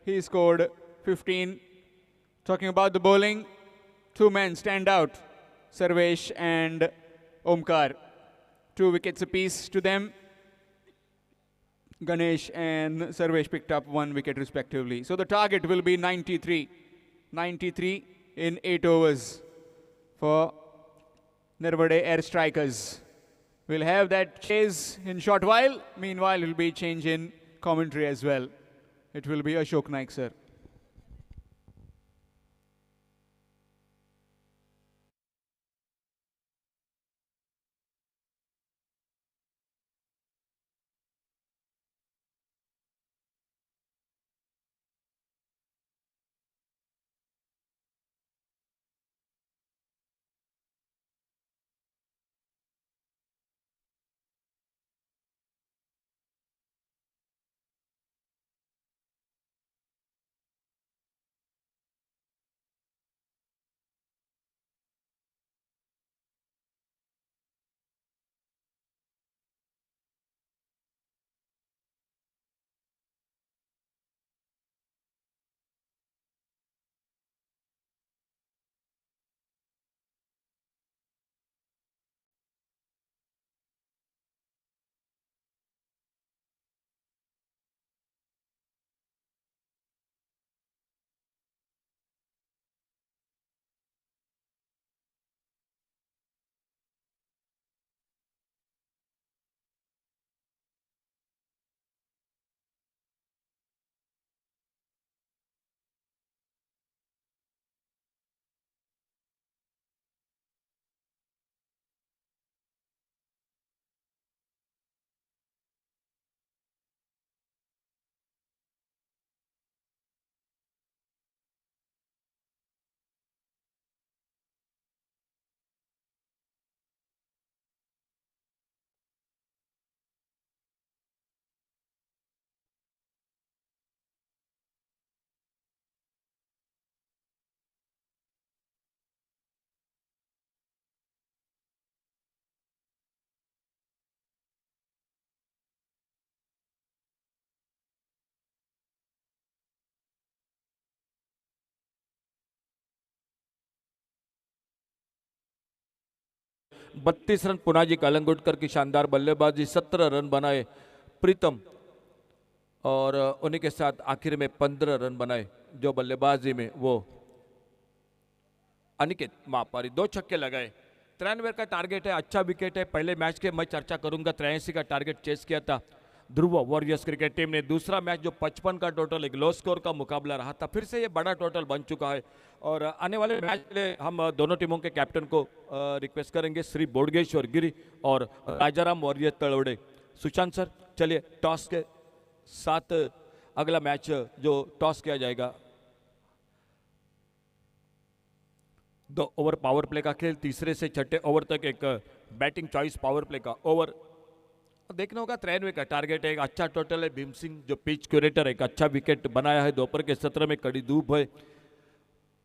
He scored 15. Talking about the bowling, 2 men stand out. Sarvesh and Omkar. 2 wickets apiece to them. Ganesh and Sarvesh picked up 1 wicket respectively. So the target will be 93. 93 in 8 overs for Narvade Air Strikers. We'll have that chase in short while. Meanwhile, it will be change in commentary as well. It will be Ashok Naik, sir. बत्तीस run Punaji Calangutkar की शानदार बल्लेबाजी, 17 run बनाए प्रीतम और उन्हीं के साथ आखिर में 15 रन बनाए जो बल्लेबाजी में वो अनिकेत मापारी 2 छक्के लगाए। 93 का टारगेट है, अच्छा विकेट है। पहले मैच के मैं चर्चा करूंगा, 83 का टारगेट चेस किया था ध्रुव वॉरियर्स क्रिकेट टीम ने दूसरा मैच जो 55 का टोटल एक लो स्कोर का मुकाबला रहा था, फिर से ये बड़ा टोटल बन चुका है। और आने वाले मैच के लिए हम दोनों टीमों के कैप्टन को रिक्वेस्ट करेंगे, श्री बोडगेश्वर गिरी और राजाराम वॉरियर तलवड़े। सुशांत सर, चलिए टॉस के साथ अगला मैच जो टॉस किया जाएगा, 2 ओवर पावर प्ले का खेल, तीसरे से छठे ओवर तक एक बैटिंग चॉइस पावर प्ले का ओवर। देखना होगा 93 का टारगेट है, एक अच्छा टोटल है। भीम सिंह जो पिच क्यूरेटर, एक अच्छा विकेट बनाया है। दोपहर के सत्र में कड़ी धूप है,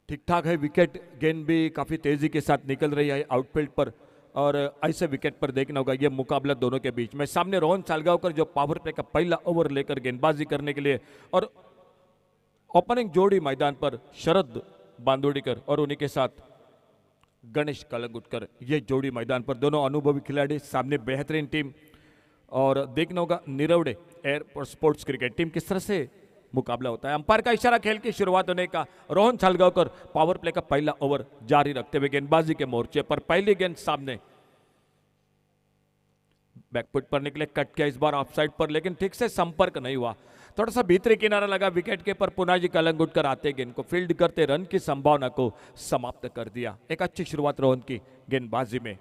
ठीक ठाक है विकेट, गेंद भी काफी तेजी के साथ निकल रही है आउटफील्ड पर, और ऐसे विकेट पर देखना होगा ये मुकाबला दोनों के बीच में। सामने रोहन सालगांवकर जो पावर प्ले का पहला ओवर लेकर गेंदबाजी करने के लिए, और ओपनिंग जोड़ी मैदान पर शरद बांदोड़ीकर और उन्हीं के साथ गणेश कलंगुटकर, ये जोड़ी मैदान पर, दोनों अनुभवी खिलाड़ी, सामने बेहतरीन टीम। और देखना होगा निरवड़े एयर स्पोर्ट्स क्रिकेट टीम किस तरह से मुकाबला होता है। अंपायर का इशारा, खेल की शुरुआत होने का। रोहन सालगांवकर पावर प्ले का पहला ओवर जारी रखते हुए गेंदबाजी के मोर्चे पर, पहली गेंद सामने बैकफुट पर निकले, कट किया इस बार ऑफसाइड पर, लेकिन ठीक से संपर्क नहीं हुआ, थोड़ा सा भीतरी किनारा लगा विकेट के पर। पुनाजी कलंगुटकर आते गेंद को फील्ड करते रन की संभावना को समाप्त कर दिया। एक अच्छी शुरुआत रोहन की गेंदबाजी में।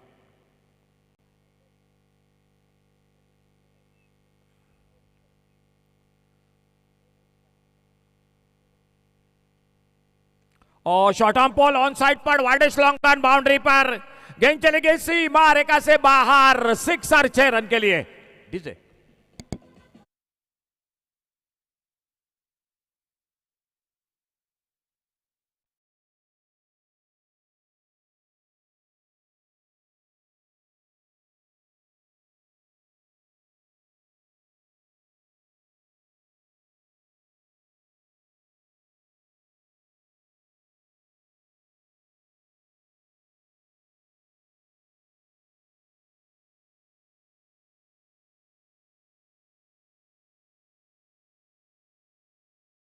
और short on ball on side पर, वाइडेस्ट लॉन्ग रन बाउंड्री पर, गेंद चली गई सीमा रेखा से बाहर, 6 और 6 रन के लिए डीजे।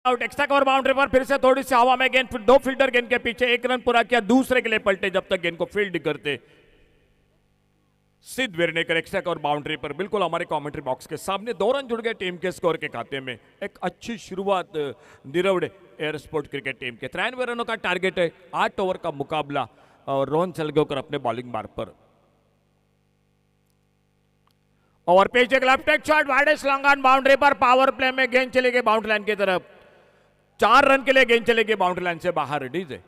आउट, एक्स्ट्रा कवर बाउंड्री पर, फिर से थोड़ी सी हवा में गेंद, फिर 2 फील्डर गेंद के पीछे, 1 रन पूरा किया, दूसरे के लिए पलटे जब तक गेंद को फील्ड करते। सिद्ध वेरनेकर एक्स्ट्रा कवर बाउंड्री पर, बिल्कुल हमारे कमेंट्री बॉक्स के सामने 2 रन जुड़ गए टीम के स्कोर के खाते में। एक अच्छी शुरुआत निरवड़े एयर स्पोर्ट क्रिकेट टीम के। 93 रनों का टारगेट है, 8 ओवर का मुकाबला, और रोहन सालगांवकर अपने बॉलिंग मार्ग पर। ओवर पेज एक left hand shot, widest long on boundary per, power play में गेंद चली गई बाउंड्री लाइन की तरफ, 4 रन के लिए गेंद चलेगी बाउंड्री लाइन से बाहर। डीजे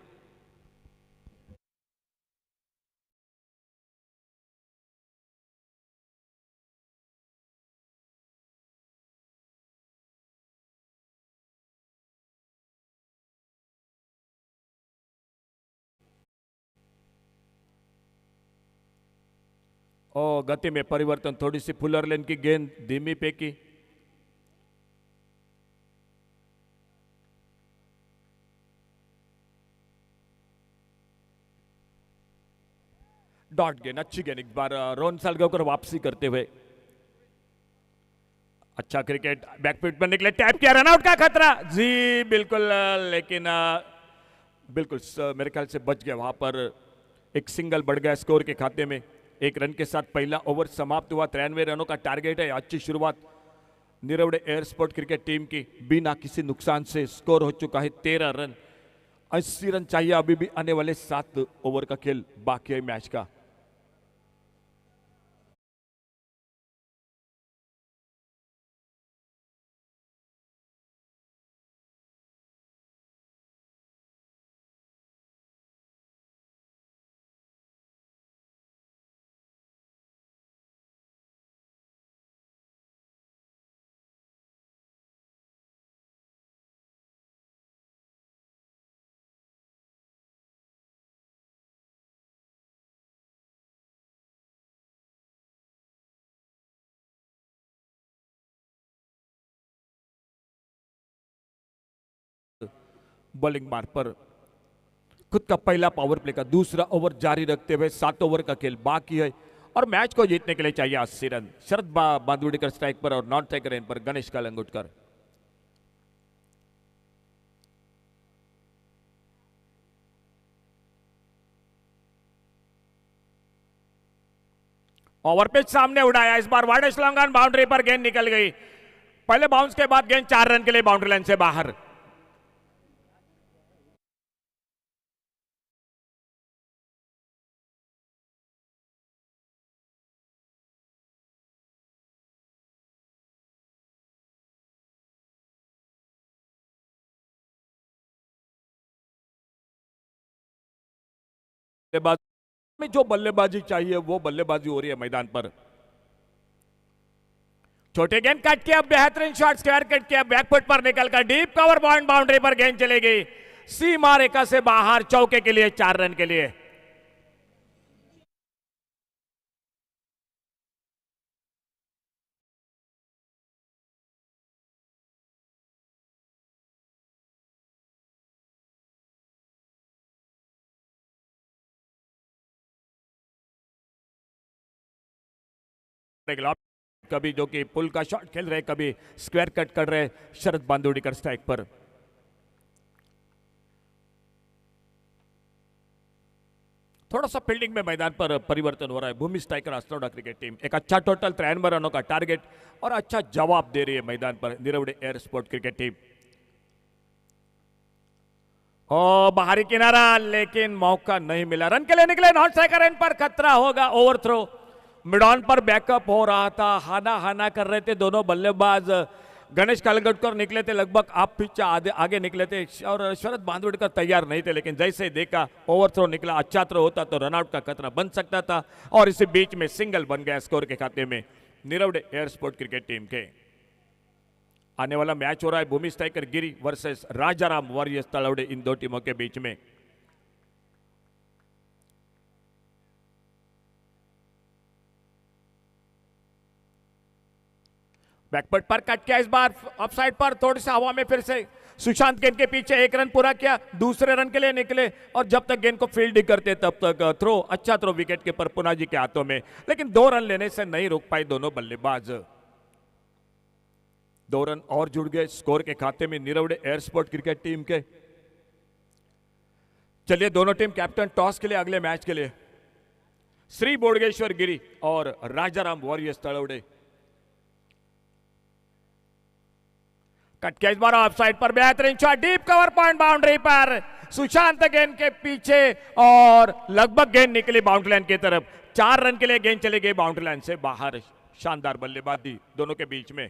और गति में परिवर्तन, थोड़ी सी फुलर लेन की गेंद धीमी फेंकी, डॉट गेंद, अच्छी गेंद, एक बार रोहन सालगांवकर वापसी करते हुए। अच्छा क्रिकेट, बैकफुट पर निकले, टैप किया, रनआउट का खतरा, जी बिल्कुल, लेकिन बिल्कुल मेरे ख्याल से बच गया वहां पर। एक सिंगल बढ़ गया स्कोर के खाते में, 1 रन के साथ पहला ओवर समाप्त हुआ। 93 रनों का टारगेट है। अच्छी शुरुआत निरवड़े एयर स्पोर्ट क्रिकेट टीम की, बिना किसी नुकसान से स्कोर हो चुका है 13 रन। 80 रन चाहिए, अभी भी आने वाले 7 ओवर का खेल बाकी है मैच का। बॉलिंग मार्ग पर खुद का पहला पावर प्ले का दूसरा ओवर जारी रखते हुए 7 ओवर का खेल बाकी है, और मैच को जीतने के लिए चाहिए 80 रन। शरद बांदुड़ीकर स्ट्राइक पर और नॉन स्ट्राइकर इन पर गणेश कलंगुटकर। ओवर पिच सामने उड़ाया, इस बार वाइडेस्ट लॉन्ग ऑन बाउंड्री पर गेंद निकल गई, पहले बाउंस के बाद गेंद 4 रन के लिए बाउंड्री लाइन से बाहर। बल्लेबाज में जो बल्लेबाजी चाहिए वो बल्लेबाजी हो रही है मैदान पर। छोटे गेंद कट किया, बेहतरीन शॉट, स्क्वायर कट किया, बैकफुट पर निकलकर डीप कवर पॉइंट, बाउंड्री पर गेंद चली गई सीमा रेखा से बाहर, चौके के लिए, 4 रन के लिए। कभी जो कि पुल का शॉट खेल रहे, कभी स्क्वायर कट कर रहे शरद बांदोड़ीकर स्ट्राइक पर। थोड़ा सा फील्डिंग में मैदान पर परिवर्तन हो रहा है। Bhumi striker Assonora cricket team एक अच्छा टोटल 93 रनों का टारगेट और अच्छा जवाब दे रही है मैदान पर निरवड़े एयर स्पोर्ट क्रिकेट टीम। ओ बाहरी किनारा, लेकिन मौका नहीं मिला, रन के लिए निकले, नॉन स्ट्राइकर एंड पर खतरा होगा, ओवर थ्रो। मिड ऑन पर बैकअप हो रहा था, हाना हाना कर रहे थे दोनों बल्लेबाज। गणेश कालगटकर निकले थे, लगभग आप पिच आगे निकले थे और शरद बांदोड़ीकर तैयार नहीं थे, लेकिन जैसे देखा ओवर थ्रो निकला, अच्छा थ्रो होता तो रनआउट का खतरा बन सकता था और इसी बीच में सिंगल बन गया स्कोर के खाते में Nirwade air sport cricket team के। आने वाला मैच हो रहा है Bhumi striker Giri versus Rajaram warriors Talwade, इन दो टीमों के बीच में। बैकवर्ड पर कट किया, इस बार ऑफसाइड पर, थोड़ी सी हवा में फिर से सुशांत गेंद के पीछे, 1 रन पूरा किया, दूसरे रन के लिए निकले और जब तक गेंद को फील्ड करते तब तक थ्रो, अच्छा थ्रो विकेट कीपर पुना जी के हाथों में, लेकिन 2 रन लेने से नहीं रुक पाए दोनों बल्लेबाज। 2 रन और जुड़ गए स्कोर के खाते में Nirwade air sport cricket team के। चलिए दोनों टीम कैप्टन टॉस के लिए अगले मैच के लिए, श्री बोडगेश्वर गिरी और राजाराम वॉरियर्स तलवड़े। कट किया, इस बार ऑफ साइड पर, बेहतरीन shot, deep cover point, boundary पर, सुशांत गेंद के पीछे और लगभग गेंद निकली बाउंड्री लाइन की तरफ, 4 रन के लिए गेंद चली गई बाउंड्री लाइन से बाहर। शानदार बल्लेबाजी दोनों के बीच में।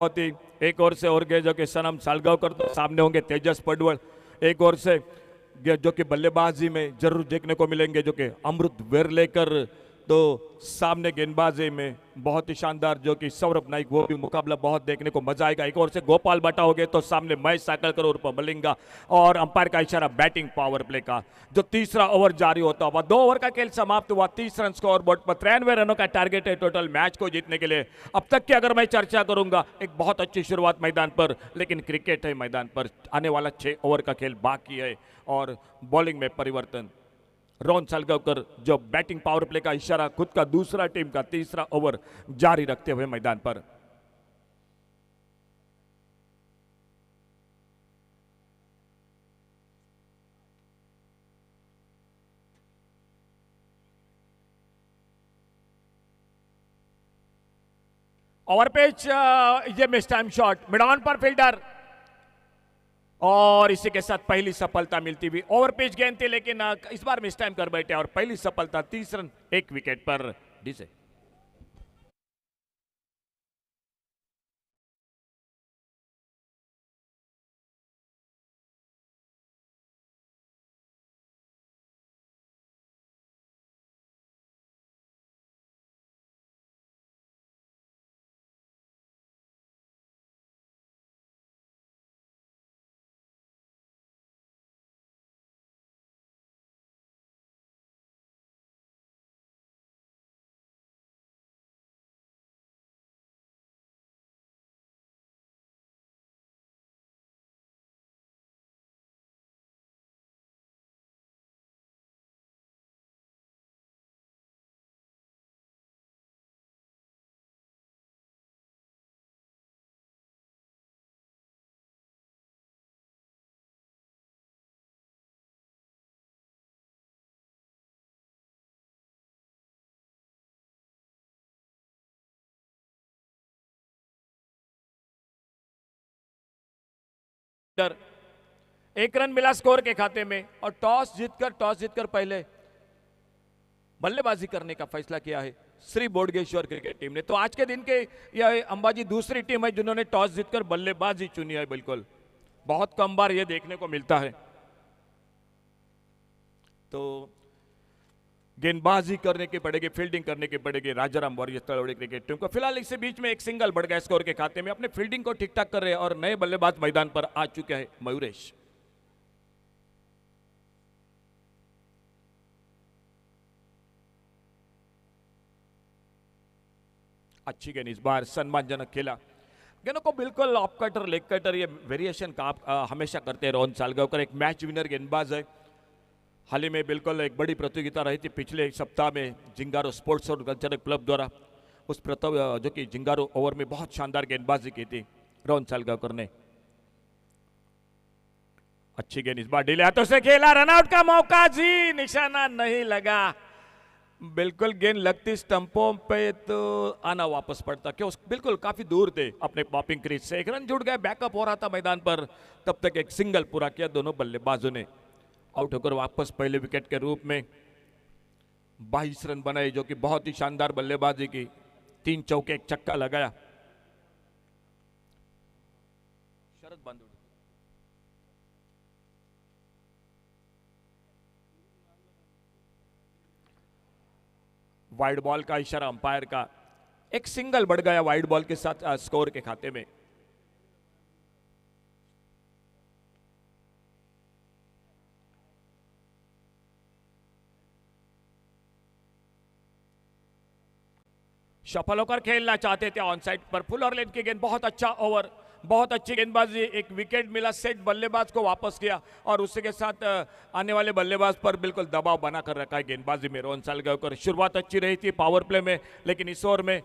होती एक ओर से और गए जो कि सनम सालगांवकर, तो सामने होंगे तेजस पडवल। एक ओर से जो कि बल्लेबाजी में जरूर देखने को मिलेंगे जो कि अमृत वेरलेकर, तो सामने गेंदबाजी में बहुत ही शानदार जो कि सौरभ नाइक, वो भी मुकाबला बहुत देखने को मजा आएगा। एक ओर से गोपाल बटा हो गए, तो सामने महेश साकलकर उर्फ मलिंगा, और अंपायर का इशारा बैटिंग पावर प्ले का। जो तीसरा ओवर जारी होता हुआ, 2 ओवर का खेल समाप्त हुआ, 30 रन स्कोर बोर्ड पर, 93 रनों का टारगेट है टोटल मैच को जीतने के लिए। अब तक की अगर मैं चर्चा करूंगा, एक बहुत अच्छी शुरुआत मैदान पर, लेकिन क्रिकेट है मैदान पर, आने वाला 6 ओवर का खेल बाकी है और बॉलिंग में परिवर्तन। रोहन सालगांवकर जो बैटिंग पावर प्ले का इशारा, खुद का दूसरा, टीम का तीसरा ओवर जारी रखते हुए मैदान पर। ओवर पिच, ये miss time shot mid on per fielder, और इसी के साथ पहली सफलता मिलती हुई। ओवर पिच गेंद थी लेकिन इस बार मिस टाइम कर बैठे और पहली सफलता 30 रन 1 विकेट पर डीसे। एक रन मिला स्कोर के खाते में और टॉस जीतकर पहले बल्लेबाजी करने का फैसला किया है श्री बोडगेश्वर क्रिकेट टीम ने। तो आज के दिन के यह अंबाजी दूसरी टीम है जिन्होंने टॉस जीतकर बल्लेबाजी चुनी है। बिल्कुल बहुत कम बार यह देखने को मिलता है। तो गेंदबाजी करने की पड़ेगी, फील्डिंग करने की पड़ेगी राजाराम वॉरियर्स तलवड़ी क्रिकेट टीम को। फिलहाल इससे बीच में एक सिंगल बढ़ गया स्कोर के खाते में। अपने फील्डिंग को ठीक ठाक कर रहे हैं और नए बल्लेबाज मैदान पर आ चुके हैं मयूरेश। अच्छी गेंद इस बार, सम्मानजनक खेला। गेंदों को बिल्कुल ऑफ कटर, लेग कटर, ये वेरिएशन का आप हमेशा करते हैं। रोहन सालगांवकर एक मैच विनर गेंदबाज है। हाल ही में बिल्कुल एक बड़ी प्रतियोगिता रही थी पिछले सप्ताह में जिंगारो स्पोर्ट्स और कल्चरल क्लब द्वारा। उस जो कि जिंगारो ओवर में बहुत शानदार गेंदबाजी की थी रोहन सालगांवकर ने। अच्छी गेंद इस बार ढीले हाथों से खेला, रनआउट का मौका जी, निशाना नहीं लगा। बिल्कुल गेंद लगती स्टंपों पे तो आना वापस पड़ता, क्यों बिल्कुल काफी दूर थे अपने पॉपिंग क्रीज से। एक रन जुड़ गया, बैकअप हो रहा था मैदान पर, तब तक एक सिंगल पूरा किया दोनों बल्लेबाजों ने। आउट होकर वापस पहले विकेट के रूप में 22 रन बनाए, जो कि बहुत ही शानदार बल्लेबाजी की। 3 चौके 1 छक्का लगाया। शरद बांधुड़ वाइड बॉल का इशारा अंपायर का। एक सिंगल बढ़ गया वाइड बॉल के साथ स्कोर के खाते में। सफल होकर खेलना चाहते थे ऑन साइड पर। फुल और लेन की गेंद, बहुत अच्छा ओवर, बहुत अच्छी गेंदबाजी। एक विकेट मिला, सेट बल्लेबाज को वापस किया और उसी के साथ आने वाले बल्लेबाज पर बिल्कुल दबाव बना कर रखा है गेंदबाजी में रोहन सालगांवकर। शुरुआत अच्छी रही थी पावर प्ले में, लेकिन इस ओवर में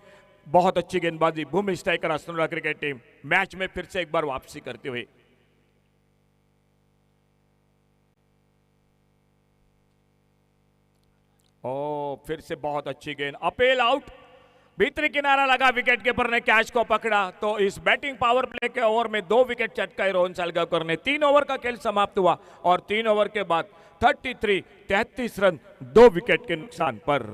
बहुत अच्छी गेंदबाजी। भूमि striker Hasanullah cricket team match में फिर से एक बार वापसी करते हुए। ओ फिर से बहुत अच्छी गेंद, अपेल आउट। भीतरी किनारा लगा, विकेट कीपर ने कैच को पकड़ा। तो इस बैटिंग पावर प्ले के ओवर में 2 विकेट चटकाए रोहन सालगांवकर ने। 3 ओवर का खेल समाप्त हुआ और 3 ओवर के बाद 33 रन 2 विकेट के नुकसान पर।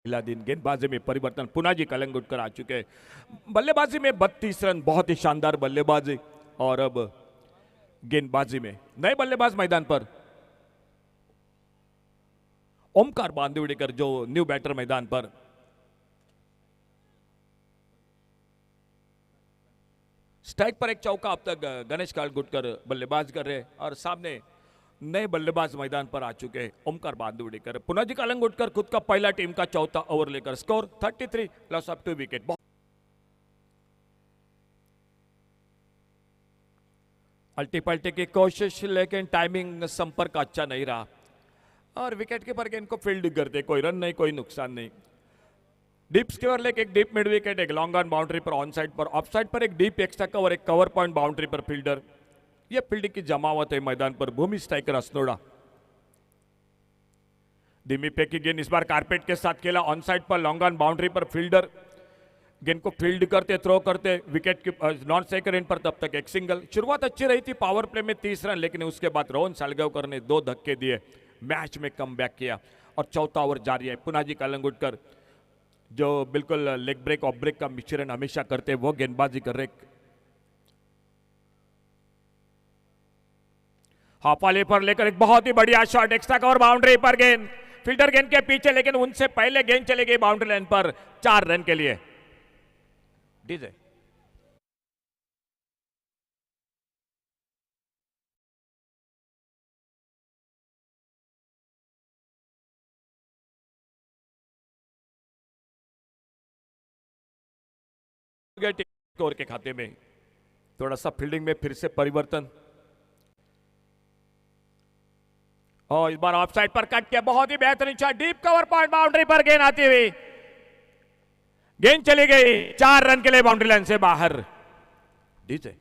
पहला दिन गेंदबाजी में परिवर्तन, पुनाजी कलंगुटकर आ चुके हैं। बल्लेबाजी में 32 रन, बहुत ही शानदार बल्लेबाजी। और अब गेंदबाजी में नए बल्लेबाज मैदान पर ओमकार बांदिवडेकर जो न्यू बैटर मैदान पर। स्ट्राइक पर एक चौका अब तक गणेश कालगुटकर बल्लेबाज कर रहे और सामने नए बल्लेबाज मैदान पर आ चुके हैं ओमकार बांदिवडेकर। पुनाजी कालंगुटकर खुद का पहला टीम का चौथा ओवर लेकर स्कोर 33, लॉस ऑफ 2 विकेट। अल्टी पल्टी की कोशिश लेकिन टाइमिंग संपर्क अच्छा नहीं रहा और विकेट कीपर गेंद को फील्ड करते, कोई रन नहीं कोई नुकसान नहीं। डीप स्क्वेयर लेग, एक डीप मिड विकेट, एक लॉन्ग ऑन बाउंड्री पर ऑन साइड पर, ऑफ साइड पर एक डीप एक्स्ट्रा कवर, एक कवर पॉइंट बाउंड्री पर फील्डर। यह फील्डिंग की जमावट है मैदान पर। भूमि स्ट्राइकर असनोड़ा धीमी पे की गेंद इस बार कारपेट के साथ खेला, on side per long on boundary पर फील्डर गेंद को फील्ड करते, थ्रो करते, विकेट की नॉन स्ट्राइकर एंड पर तब तक एक सिंगल। शुरुआत अच्छी रही थी पावर प्ले में 30 रन, लेकिन उसके बाद रोहन सालगावकर ने 2 धक्के दिए, मैच में कमबैक किया और चौथा ओवर जारी है। पुनाजी कालंगुटकर जो बिल्कुल लेग ब्रेक ऑफ ब्रेक का मिश्रण हमेशा करते वो गेंदबाजी कर रहे। हाफ वाले पर लेकर एक बहुत ही बढ़िया शॉट, एक्स्ट्रा कवर बाउंड्री पर गेंद, फील्डर गेंद के पीछे, लेकिन उनसे पहले गेंद चली गई बाउंड्री लाइन पर 4 रन के लिए। डीजे स्कोर के खाते में थोड़ा सा फील्डिंग में फिर से परिवर्तन और इस बार ऑफ साइड पर कट किया, बहुत ही बेहतरीन shot, deep cover point boundary पर गेंद आती हुई, गेंद चली गई 4 रन के लिए बाउंड्री लाइन से बाहर। डीजे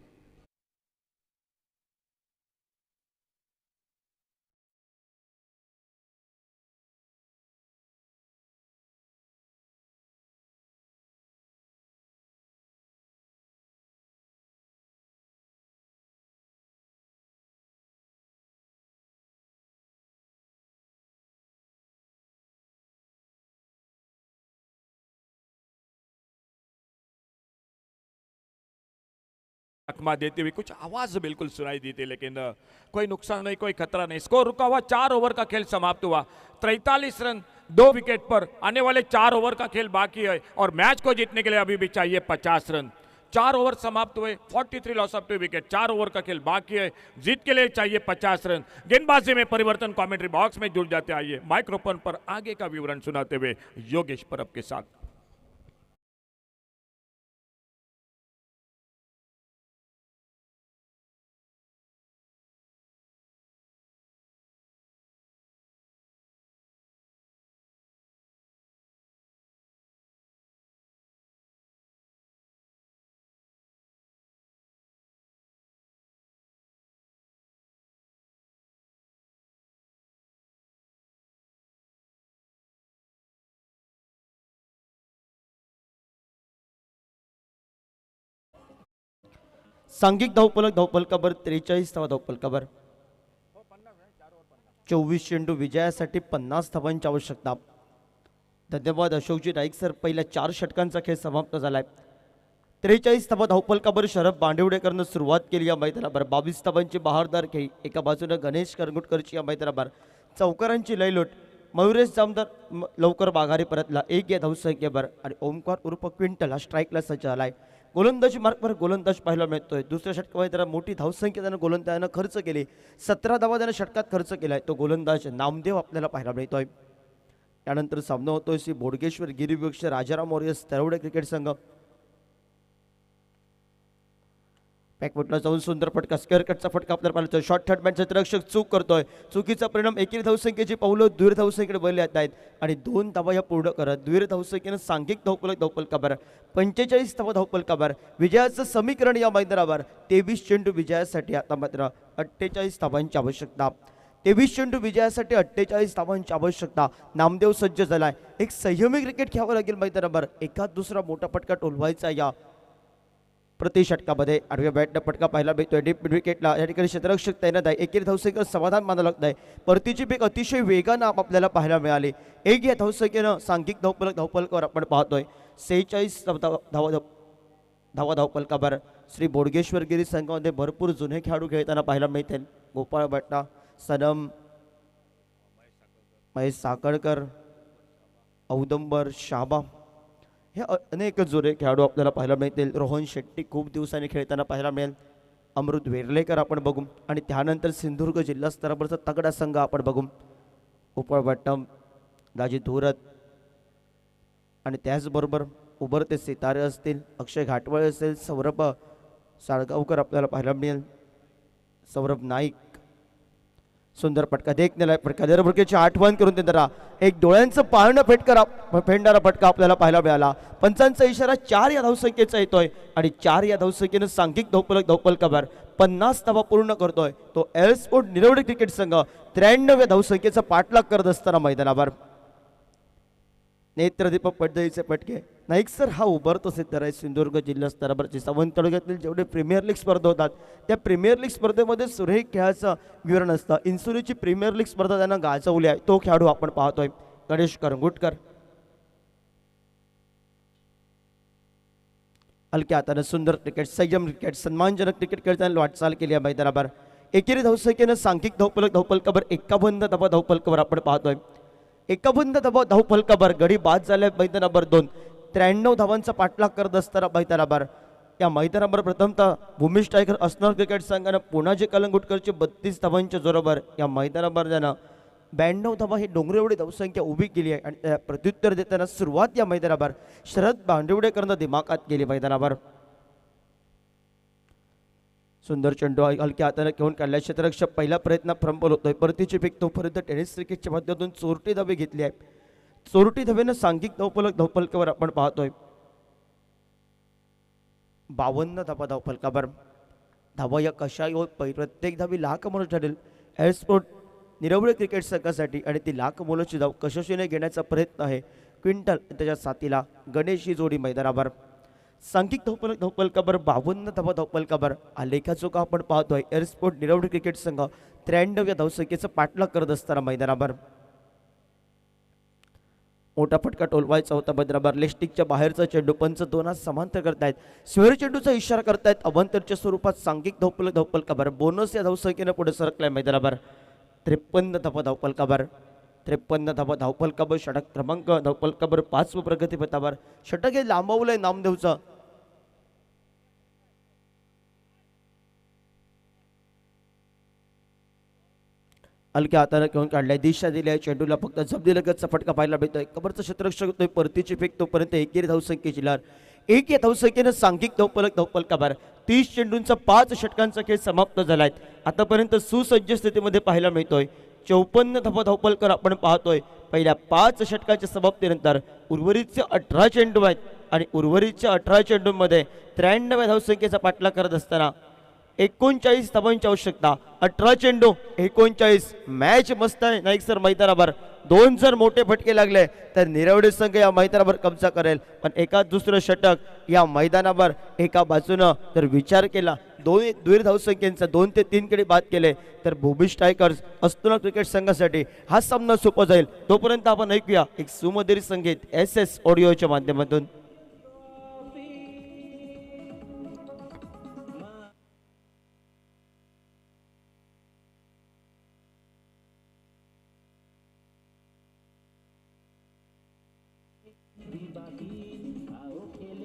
चकमा देती हुई कुछ आवाज बिल्कुल सुनाई दी थी, लेकिन कोई नुकसान नहीं, कोई खतरा नहीं। स्कोर रुका हुआ, 4 ओवर का खेल समाप्त हुआ, 43 रन 2 विकेट पर। आने वाले 4 ओवर का खेल बाकी है और मैच को जीतने के लिए अभी भी चाहिए 50 रन। 4 ओवर समाप्त हुए, 43 लॉस ऑफ 2 विकेट, 4 ओवर का खेल बाकी है, जीत के लिए चाहिए 50 रन। गेंदबाजी में परिवर्तन, कमेंट्री बॉक्स में जुड़ जाते। आइए माइक्रोफोन पर आगे का विवरण सुनाते हुए योगेश परब के साथ। सांघिक धावफलकावर 43 धावा धावफलकावर 24 चेंडू विजयासाठी 50 धावांची आवश्यकता। धन्यवाद अशोकजी नाईक सर। पहिल्या 4 षटकांचा खेळ समाप्त झालाय। 43 धावा धावफलकावर शरद बांदिवडेकरनं सुरुवात केली या मैदानावर। 22 धावांची बहारदार खेळी, एका बाजूने गणेश कालंगुटकरची या मैदानावर चौकारांची लयलोट। मयुरेश जामदार लवकर माघारी परतला 1 या धावसंख्येवर आणि ओमकार उर्फ क्विंटल हा स्ट्राईकला सज्ज झालाय। गोलंदाजी मार्कवर गोलंदाज पाहायला मिळतोय। दुसऱ्या षटकामध्ये त्याला मोठी धावसंख्या त्यानं गोलंदाजानं खर्च केली, 17 धावा त्यानं षटकात खर्च केलाय। तो गोलंदाज नामदेव आपल्याला पाहायला मिळतोय। त्यानंतर सामना होतोय श्री बोडगेश्वर गिरीवृक्ष राजाराम वॉरियर्स तरवडे क्रिकेट संघ। बॅकफुटला जाऊन सुंदर फटका, स्क्वेअर कटचा फटका आपल्याला पाहिला। शॉर्ट थर्ड मॅनचा रक्षक चूक करतोय, चुकीचा परिणाम एकेरी धावसंख्येची पावलं द्विर धावसंख्येकडे वळली आहेत आणि 2 धावा या पूर्ण करत द्विर धावसंख्येनं सांघिक धावफलकावर 45 धावा धावफलकावर विजयाचं समीकरण या मैदानावर। 23 चेंडू विजयासाठी आता मात्र 48 धावांची आवश्यकता। 23 चेंडू विजयासाठी 48 धावांची आवश्यकता। नामदेव सज्ज झालाय। एक संयमी क्रिकेट खेळावं लागेल मैदानावर। एकाच दुसरा मोठा फटका टोलवायचा या प्रति षटकामध्ये। आडव्या बॅटनं फटका पाहायला मिळतोय डीप मिड विकेटला। या ठिकाणी क्षेत्ररक्षक तैनात आहे। एकेरी धावसंख्येवर समाधान मानावं लागत आहे। परतीची बेग अतिशय वेगानं आपल्याला पाहायला मिळाली। 1 या धावसंख्येनं सांघिक धावफलकावर आपण पाहतोय 46 धावा धावफलकावर श्री बोडगेश्वरगिरी संघामध्ये भरपूर जुने खेळाडू खेळताना पाहायला मिळतील. गोपाळ भट्टा, सनम, महेश साकळकर, औदंबर, शाबा हे अनेक जुने खेळाडू आपल्याला पाहायला मिळतील. रोहन शेट्टी खूप दिवसांनी खेळताना पाहायला मिळेल. अमृत वेर्लेकर आपण बघू आणि त्यानंतर सिंधुदुर्ग जिल्हा स्तरावरचा तगडा संघ आपण बघू. गोपाळ भट्टम, दाजी धुरत आणि त्याचबरोबर उभरते सितारे असतील, अक्षय घाटवळे असेल, सौरभ साळगावकर आपल्याला पाहायला मिळेल. सौरभ नाईक सुंदर फटका देखण्याला फटका देरबुडकेची आठवण करून देणारा एक डोळ्यांचं पाहणं फेडणारा फटका आपल्याला पाहायला मिळाला. पंचांचा इशारा 4 या धावसंख्येचा येतोय आणि 4 या धावसंख्येनं सांघिक धावफलकावर 50 धावा पूर्ण करतोय. तो एल स्पोर्ट निरवडे क्रिकेट संघ 93 या धावसंख्येचा पाठलाग करत असताना मैदानावर नेत्रदीपक पडदळीचे फटके. नाईक सर हा उभारतो सिद्ध आहे. सिंधुदुर्ग जिल्हा स्तरावरची सावंत तालुक्यातील जेवढे प्रीमियर लीग स्पर्धा होतात त्या प्रीमियर लीग स्पर्धेमध्ये सुरेख खेळाचं विवरण असतं. इन्सुलीची प्रीमियर लीग स्पर्धा त्यांना गाजवली आहे. तो खेळाडू आपण पाहतोय गणेश करंगुटकर. हलक्या हाताने सुंदर क्रिकेट, संयम क्रिकेट, सन्मानजनक क्रिकेट खेळताना वाटचाल केली आहे मैदानावर. एकेरी धावसंख्येनं सांघिक धावफलकावर 51 धावा धावफलकावर आपण पाहतोय. 51 धावा धावफलकावर गडी बाद झाल्या मैदानावर 2. 93 धावांचा पाठलाग करत असताना मैदानावर या मैदानावर प्रथमतः भूमिश टायगर असणार क्रिकेट संघानं पुणाजी कलंगुटकरचे 32 धावांच्या जोरावर या मैदानावर त्यानं 92 धावा ही डोंगरेवडी धावसंख्या उभी केली आहे. आणि त्या प्रत्युत्तर देताना सुरुवात या मैदानावर शरद बांडिवडेकरनं दिमाखात केली मैदानावर. सुंदर चेंडू हलक्या हाताने घेऊन काढल्या. क्षेत्ररक्षक पहिला प्रयत्न फ्रंबल होतोय. परतीची फेक तोपर्यंत टेनिस क्रिकेटच्या माध्यमातून चोरटी धावे घेतली आहे. चोरटी धावेनं सांघिक धावफलकावर आपण पाहतोय 52 धावा धावफलकावर. धावा या कशा प्रत्येक धावी लाख मोल ठरेल एल स्पोर्ट निरवडे क्रिकेट संघासाठी आणि ती लाख मोलाची धाव कशाशीने घेण्याचा प्रयत्न आहे. क्विंटल त्याच्या साथीला गणेश ही जोडी मैदानावर. सांघिक धावफलकावर 52 धावा धावफलकावर आलेखाचो का आपण पाहतोय. एअर स्पोर्ट निरवडे क्रिकेट संघ 93 या धावसंख्येचा पाठलाग करत असताना मैदानावर मोठा फटका टोलवायचा होता मैदानावर. लेस्टिकच्या बाहेरचा चेंडू पंच 2 समांतर करतायत. स्वेर चेंडूचा इशारा करतायत. अवांतरच्या स्वरूपात सांघिक धावफलकावर बोनस या धावसंख्येनं पुढे सरकलाय मैदानावर. 53 धावा धावफलकावर. 53 धावा धावफलकावर षटक क्रमांक धावफलकावर 5 प्रगतीपथावर. षटक हे लांबवलंय नामदेवचं. हलक्या हाताने घेऊन काढलाय. दिशा दिली आहे चेंडूला. फक्त जबदीलगतचा फटका पाहायला मिळतोय. कबरचा क्षेत्ररक्षक होतोय. परतीची फेक तोपर्यंत एकेरी धावसंख्येची लार 1 या धावसंख्येनं सांघिक धावफलकावर 30 चेंडूंचा 5 षटकांचा खेळ समाप्त झालाय. आतापर्यंत सुसज्ज स्थितीमध्ये पाहायला मिळतोय. 54 धावा धावफलकावर आपण पाहतोय. पहिल्या 5 षटकाच्या समाप्तीनंतर उर्वरितचे 18 चेंडू आहेत आणि उर्वरितच्या 18 चेंडूंमध्ये 93 धावसंख्येचा पाठलाग करत असताना 39 धावांची आवश्यकता. 18 चेंडू 39. मॅच मस्त आहे नाईक सर मैदानावर. 2 जर मोठे फटके लागले तर निरवडे संघ या मैदानावर कब्जा करेल. पण एका दुसरं षटक या मैदानावर एका बाजूनं जर विचार केला 2 द्विर धावसंख्येचा 2 ते 3 कडे बाद केले तर भूमिश टायगर्स असतोना क्रिकेट संघासाठी हा सामना सोपा जाईल. तोपर्यंत आपण ऐकूया एक सुमधुर संगीत SS ऑडिओच्या माध्यमातून.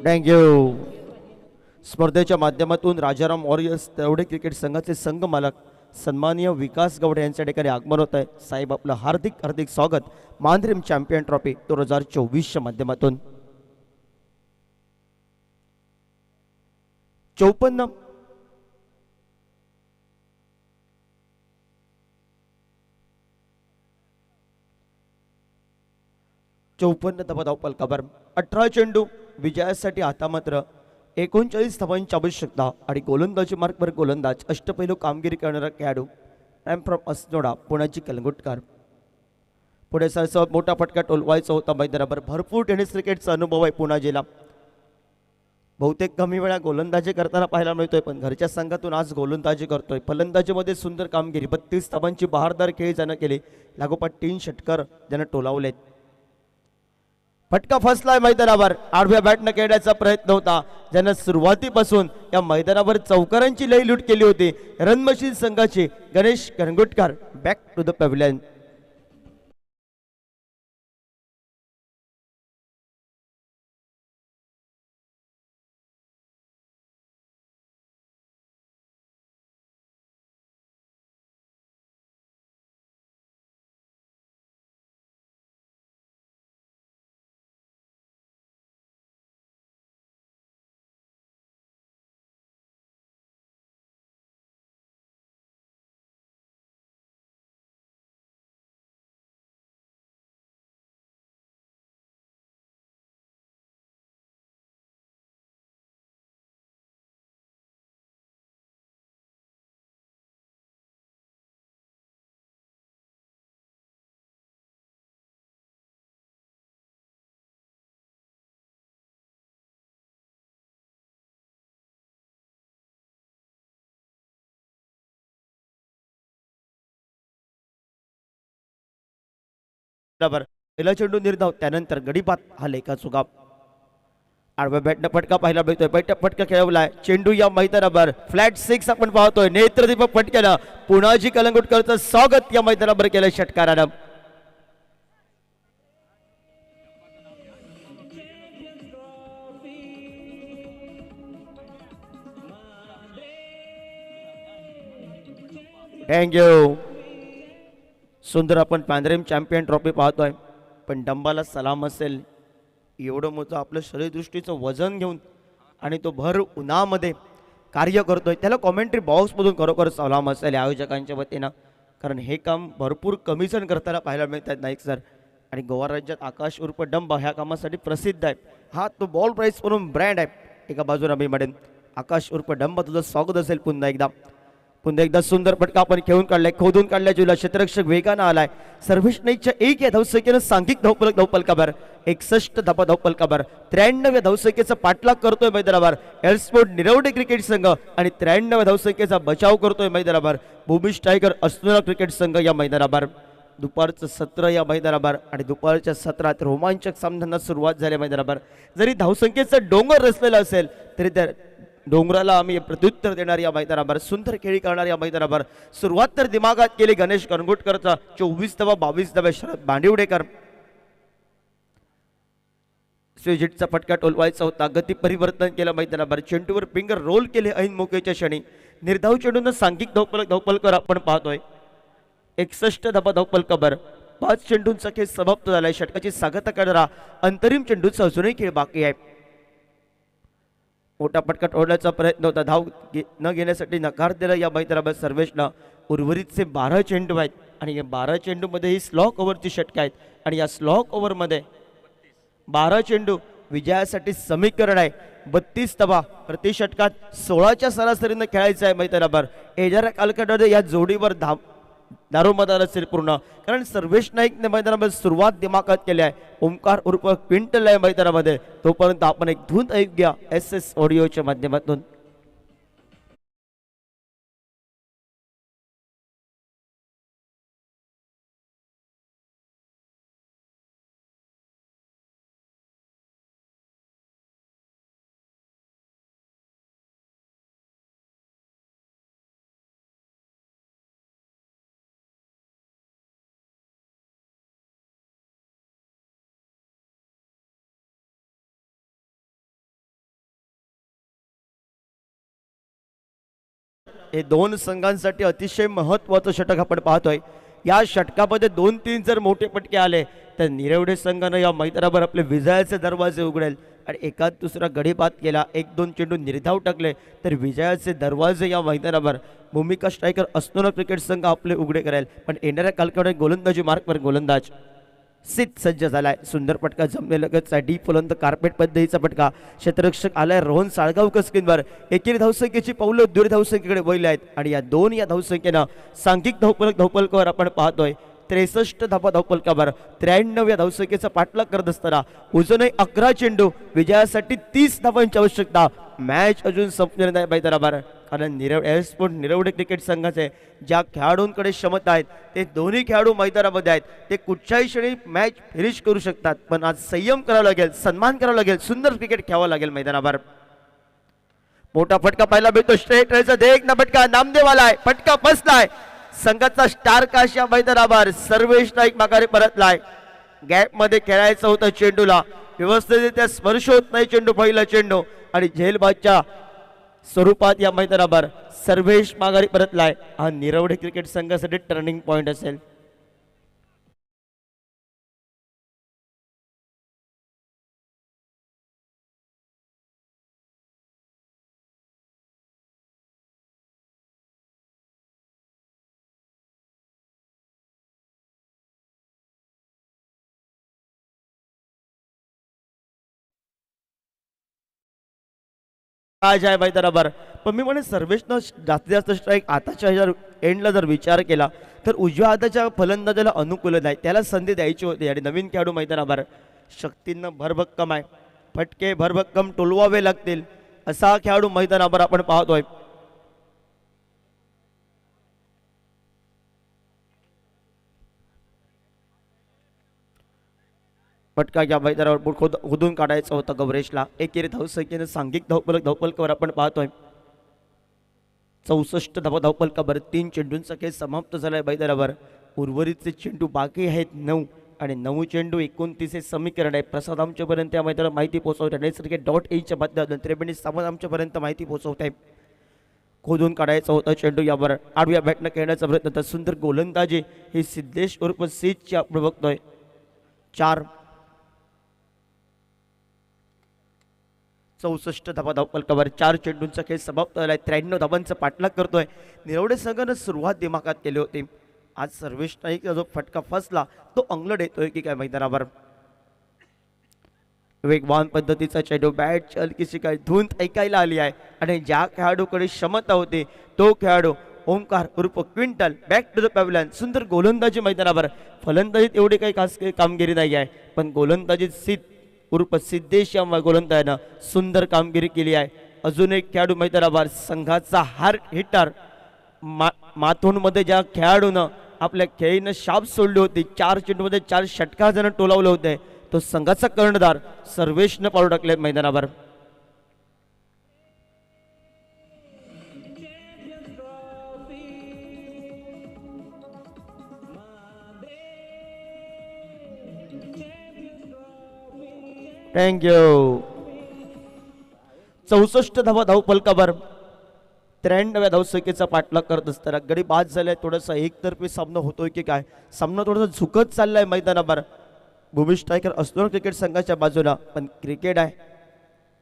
थँक्यू. स्पर्धेच्या माध्यमातून राजाराम वॉरियर्स तेवढे क्रिकेट संघाचे संघ मालक सन्माननीय विकास गवडे यांच्या ठिकाणी आगमन होत आहे. साहेब आपलं हार्दिक हार्दिक स्वागत मानद्रीम चॅम्पियन ट्रॉफी 2024च्या माध्यमातून. 54 धावा धावफलकावर 18 चेंडू विजयासाठी आता मात्र 39 धावांची आवश्यकता आणि गोलंदाजी मार्कवर गोलंदाज अष्टपैलू कामगिरी करणारा खेळाडू आय एम फ्रॉम असनोडा पुण्याची कलंगुटकर. पुढे सहसा मोठा फटका टोलवायचा होता मैदानावर. भरपूर टेनिस क्रिकेटचा अनुभव आहे पुणाजीला. बहुतेक कमी वेळा गोलंदाजी करताना पाहायला मिळतोय पण घरच्या संघातून आज गोलंदाजी करतोय. फलंदाजीमध्ये सुंदर कामगिरी. 32 धावांची बहारदार खेळी ज्यानं केली. लागोपाठ 3 षटकर ज्यानं टोलावलेत. फटका फसलाय मैदानावर. आडव्या बॅटनं खेळण्याचा प्रयत्न होता, ज्यानं सुरुवातीपासून या मैदानावर चौकारांची लई लूट केली होती. रन मशीन संघाचे Ganesh Karangutkar back to the pavilion. बरोबर, पहिला चेंडू निर्धाव, त्यानंतर गडीपात हा लेखा चुका. आडव्या बॅटनं फटका पाहायला मिळतोय. फटका खेळवलाय. चेंडू या मैदानावर फ्लॅट 6 आपण पाहतोय. नेत्रदीपक फटक्यानं पुणाजी कलंगुटकरचं स्वागत या मैदानावर केलं षटकारानं. थँक्यू. सुंदर आपण पांढरेम चॅम्पियन ट्रॉफी पाहतोय, पण डंबाला सलाम असेल. एवढं मोठं आपलं शरीरदृष्टीचं वजन घेऊन आणि तो भर उन्हामध्ये कार्य करतोय, त्याला कॉमेंट्री बॉक्समधून खरोखर सलाम असेल आयोजकांच्या वतीनं, कारण हे काम भरपूर कमी जण करताना पाहायला मिळतात नाईक सर. आणि गोवा राज्यात आकाश उर्फ डंब ह्या कामासाठी प्रसिद्ध आहे. हा तो बॉल प्राईस म्हणून ब्रँड आहे. एका बाजूला मी म्हणेन आकाश उर्फ डंब, तुझं स्वागत असेल पुन्हा एकदा सुंदर फटका आपण खेळून काढलाय, खोदून काढलाय. जुला क्षेत्ररक्षक वेगानं आलाय. सर्व्हिस नाईकच्या 1 या धावसंख्येनं सांघिक धावफलकावर 61 धावफलकावर 93 धावसंख्येचा पाठलाग करतोय मैदानावर एअरस्पोर्ट निरवडे क्रिकेट संघ आणि 93 धावसंख्येचा बचाव करतोय मैदानावर भूमिश टायगर अस्नोरा क्रिकेट संघ या मैदानावर. दुपारचं सत्र या मैदानावर आणि दुपारच्या सत्रात रोमांचक सामन्यांना सुरुवात झाली मैदानावर. जरी धावसंख्येचा डोंगर रचलेला असेल तरी त्या डोंगराला आम्ही प्रत्युत्तर देणार या मैदानावर. सुंदर खेळी करणार या मैदानावर. सुरुवात तर दिमागात केली गणेश करंगुटकरचा. 24 धावा 22 धावा शरद बांडिवडेकर. स्विजिटचा फटका टोलवायचा होता, गती परिवर्तन केलं मैदानावर. चेंडूवर फिंगर रोल केले ऐन मोकेच्या क्षणी. निर्धाव चेंडून सांघिक धावफलकावर आपण पाहतोय 61 धावा धावफलकावर. 5 चेंडूंचा खेळ समाप्त झालाय. षटकाची सांगता करणारा अंतरिम चेंडूचा अजूनही खेळ बाकी आहे. मोठा फटका टोळण्याचा प्रयत्न होता, धाव न घेण्यासाठी नकार दिला या मैदानावर सर्वेशनं. उर्वरितचे 12 चेंडू आहेत आणि या 12 चेंडूमध्ये ही स्लॉक ओव्हरची षटकं आहेत आणि या स्लॉक ओव्हरमध्ये 12 चेंडू विजयासाठी समीकरण आहे. 32 धावा प्रति षटकात 16च्या सरासरीनं खेळायचं आहे मैदानावर. येणाऱ्या कालखंडामध्ये या जोडीवर दारोमदार असेल पूर्ण, कारण सर्वेश नाईकने मैदानामध्ये सुरुवात दिमागात केली आहे. ओमकार उर्फ क्विंटल आहे मैदानामध्ये. तोपर्यंत आपण एक धून ऐकूया SS ऑडिओच्या माध्यमातून. हे दोन संघांसाठी अतिशय महत्त्वाचं षटक आपण पाहतोय. या षटकामध्ये 2-3 जर मोठे फटके आले तर निरवडे संघानं या मैदानावर आपले विजयाचे दरवाजे उघडेल आणि एकात दुसरा गडीपात केला, 1-2 चेंडू निर्धाव टाकले तर विजयाचे दरवाजे या मैदानावर भूमिका स्ट्रायकर अस्नोरा क्रिकेट संघ आपले उघडे करेल. पण येणाऱ्या कालखंडात गोलंदाजी मार्कवर गोलंदाज सिद्ध सज्ज झालाय. सुंदर फटका जमलेलगतचा डीप फुलंत कार्पेट पद्धतीचा फटका. क्षेत्ररक्षक आलाय रोहन साळगावकर स्क्रीनवर. एकेरी धावसंख्येची पावलं दूर धावसंख्येकडे वळली आहेत आणि या दोन या धावसंख्येनं सांघिक धावफलकावर आपण पाहतोय 63 धावा धावफलकावर 93 धावसंख्येचा पाठलाग करत असताना उजूनही 11 चेंडू विजयासाठी 30 धावांची आवश्यकता. मॅच अजून संपलेली नाही मैदानावर. कारण एअरस्पोर्ट निरवडे क्रिकेट संघाचे ज्या खेळाडूंकडे क्षमता आहेत ते दोन्ही खेळाडू मैदानामध्ये आहेत. ते कुठच्याही क्षणी मॅच फिनिश करू शकतात, पण आज संयम करावा लागेल, सन्मान करावा लागेल, सुंदर क्रिकेट खेळावं लागेल मैदानावर. मोठा फटका पाहायला मिळतो, स्ट्रेट रेचा एक ना फटका नामदेव आलाय, फटका बसलाय. संघाचा स्टार काश या मैदानावर सर्वेश नाईक माघारी परतलाय. गॅप मध्ये खेळायचं होतं चेंडूला, व्यवस्थितरित्या स्पर्श होत नाही चेंडू, पहिला चेंडू आणि झेलबादच्या स्वरूपात या मैदानावर सर्वेश माघारी परतलाय. हा निरवडे क्रिकेट संघासाठी टर्निंग पॉइंट असेल. आज आहे मैदानावर, पण मी म्हणे सर्वेशनं जास्तीत जास्त स्ट्राईक आताच्या एंडला जर विचार केला तर उजव्या हाताच्या फलंदाजाला अनुकूल नाही, त्याला संधी द्यायची होती. आणि नवीन खेळाडू मैदानावर शक्तींना भरभक्कम आहे, फटके भरभक्कम टोलवावे लागतील असा खेळाडू मैदानावर आपण पाहतोय. फटका या मैदानावर खोदून काढायचा होता गौरेशला. एकेरी धावसंख्येने सांघिक धावपलकावर आपण पाहतोय 64 धावपलकावर 3 चेंडूंचा खेळ समाप्त झालाय मैदानावर. उर्वरितचे चेंडू बाकी आहेत 9 आणि 9 चेंडू 29 हे समीकरण आहे. प्रसाद आमच्यापर्यंत या मैदानावर माहिती पोहोचवत आहे. नैसर्गिक.च्या माध्यमातून त्रिवेणी सावंत आमच्यापर्यंत माहिती पोहोचवत आहे. खोदून काढायचा होता चेंडू, यावर आडव्या बॅटनं खेळण्याचा प्रयत्न, तर सुंदर गोलंदाजी ही सिद्धेश उर्फ सीजची आपण बघतोय. 64 धावपलकावर 4 चेंडूंचा खेळ समाप्त झालाय. 93 धावांचा पाठलाग करतोय. निरवडे संघानं सुरुवात दिमागात केली होती. आज सर्वेश नाईकचा जो फटका फसला तो अंगलट येतोय की काय मैदानावर. वेगवान पद्धतीचा चेंडू, बॅट हलकीशी काय धुंद ऐकायला आली आहे आणि ज्या खेळाडूकडे क्षमता होती तो खेळाडू ओंकार उर्फ quintal back to the pavilion. सुंदर गोलंदाजी मैदानावर. फलंदाजीत एवढी काही खास कामगिरी नाही आहे, पण गोलंदाजीत उर्फ सिद्धेश या गोलंदाजानं सुंदर कामगिरी केली आहे. अजून एक खेळाडू मैदानावर संघाचा हार्ट हिटर माथोंडमध्ये ज्या खेळाडूनं आपल्या खेळीनं शाप सोडली होती, 4 चेंडूमध्ये 4 षटकार जण टोलावले होते, तो संघाचा कर्णधार सर्वेशनं पाडू टाकले मैदानावर. थँक्यू. 64 धावपलकावर 93व्या धावसंख्येचा पाठलाग करत असताना गडी बाद झालाय. थोडासा एकतर्फी सामना होतोय की काय, सामना थोडासा झुकत चाललाय मैदानावर. भूमी स्ट्रायकर असतो क्रिकेट संघाच्या बाजूला, पण क्रिकेट आहे,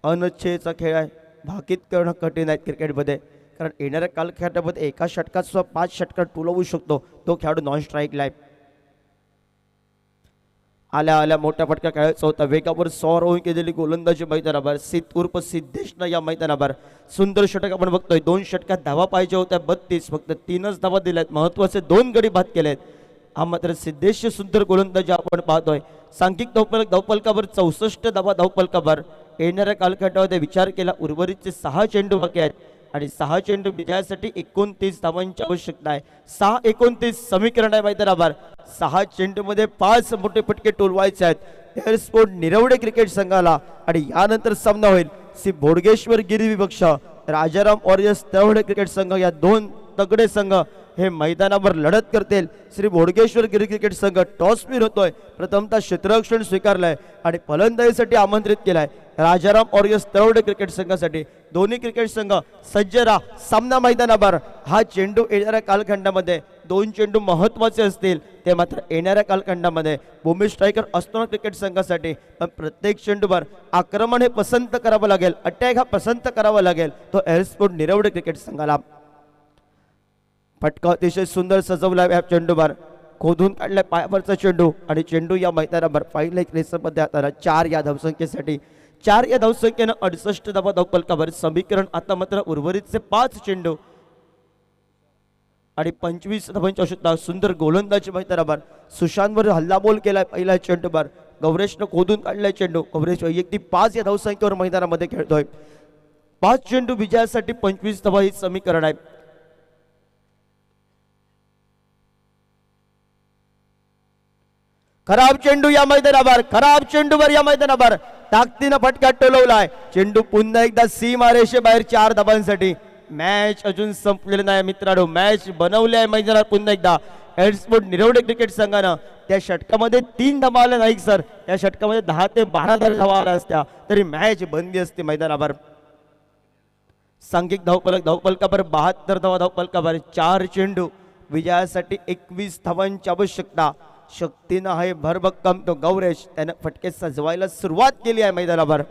अनिच्छेचा खेळ आहे, भाकीत करणं कठीण आहे क्रिकेटमध्ये. कारण येणाऱ्या कालखंडामध्ये एका षटकात सुद्धा 5 षटकार टोलवू शकतो तो खेळाडू नॉन स्ट्राईकला आहे. आल्या मोठ्या फटका खेळायचा होता. वेगावर सौर होऊन केलेली गोलंदाजी मैदानावर उर्फ सिद्धेशनं या मैदानावर सुंदर षटक आपण बघतोय. 2 षटकात धावा पाहिजे होत्या 32, फक्त 3च धावा दिल्यात. महत्वाचे 2 गडी बाद केलेत. हा मात्र सिद्धेश सुंदर गोलंदाजी आपण पाहतोय. सांघिक धावपलकावर 64 धावपलकावर येणाऱ्या कालखंडामध्ये विचार केला उर्वरितचे 6 चेंडू बाकी आहेत आणि 6 चेंडू विजयासाठी 29 धावांची आवश्यकता आहे. 6-29 समीकरण आहे मैदानावर. 6 चेंडूमध्ये 5 मोठे फटके टोलवायचे आहेत एअरस्पोर्ट निरवडे क्रिकेट संघाला. आणि यानंतर सामना होईल श्री भोडगेश्वर गिरी विपक्ष राजाराम वॉरियर्स तळवडे क्रिकेट संघ. या 2 तगडे संघ हे मैदानावर लढत करतील. श्री भोडगेश्वर गिरी क्रिकेट संघ टॉस विन होतोय, प्रथमतः क्षेत्ररक्षण स्वीकारलंय आणि फलंदाजीसाठी आमंत्रित केलाय राजाराम वॉरियर्स तळवडे क्रिकेट संघासाठी. दोन्ही क्रिकेट संघ सज्ज राहा सामना मैदानावर. हा चेंडू येणाऱ्या कालखंडामध्ये 2 चेंडू महत्वाचे असतील, ते मात्र येणाऱ्या कालखंडामध्ये भूमी स्ट्रायकर असतो क्रिकेट संघासाठी. पण प्रत्येक चेंडूवर आक्रमण हे पसंत करावं लागेल, अटॅक हा पसंत करावा लागेल तो एअरस्पोर्ट निरवडे क्रिकेट संघाला. फटका अतिशय सुंदर सजवला या चेंडूवर, खोदून काढलाय पायावरचा चेंडू आणि चेंडू या मैदानावर पहिल्या रेसमध्ये आता 4 या धावसंख्येसाठी. 4 या धावसंख्येनं 68 धावपलकावर समीकरण. आता मात्र उर्वरितचे 5 चेंडू आणि 25 धावांची आवश्यकता. सुंदर गोलंदाजी मैदानावर. सुशांतवर हल्लाबोल केलाय पहिल्या चेंडूवर. गौरेशनं खोदून काढलाय चेंडू. गौरेश वैयक्तिक 5 या धावसंख्येवर मैदानामध्ये खेळतोय. 5 चेंडू विजयासाठी 25 धावा ही समीकरण आहे. खराब चेंडू या मैदानावर, खराब चेंडूवर या मैदानावर ताकदीनं फटका टोलवलाय. चेंडू पुन्हा एकदा सीमारेषे बाहेर 4 धावांसाठी. मॅच अजून संपलेली नाही मित्रांनो, मॅच बनवली आहे मैदानावर पुन्हा एकदा. एअरस्पोर्ट निरवडे क्रिकेट संघानं त्या षटकामध्ये 3 धावा आल्या नाही सर, त्या षटकामध्ये 10 ते 12 धावा आल्या असत्या तरी मॅच बंदी असते मैदानावर. सांघिक धावफलकावर 72 धावा धावफलकावर. 4 चेंडू विजयासाठी 21 धावांची आवश्यकता. शक्तीनं आहे भरभक्कम तो गौरेश, त्यानं फटके सजवायला सुरुवात केली आहे मैदानावर.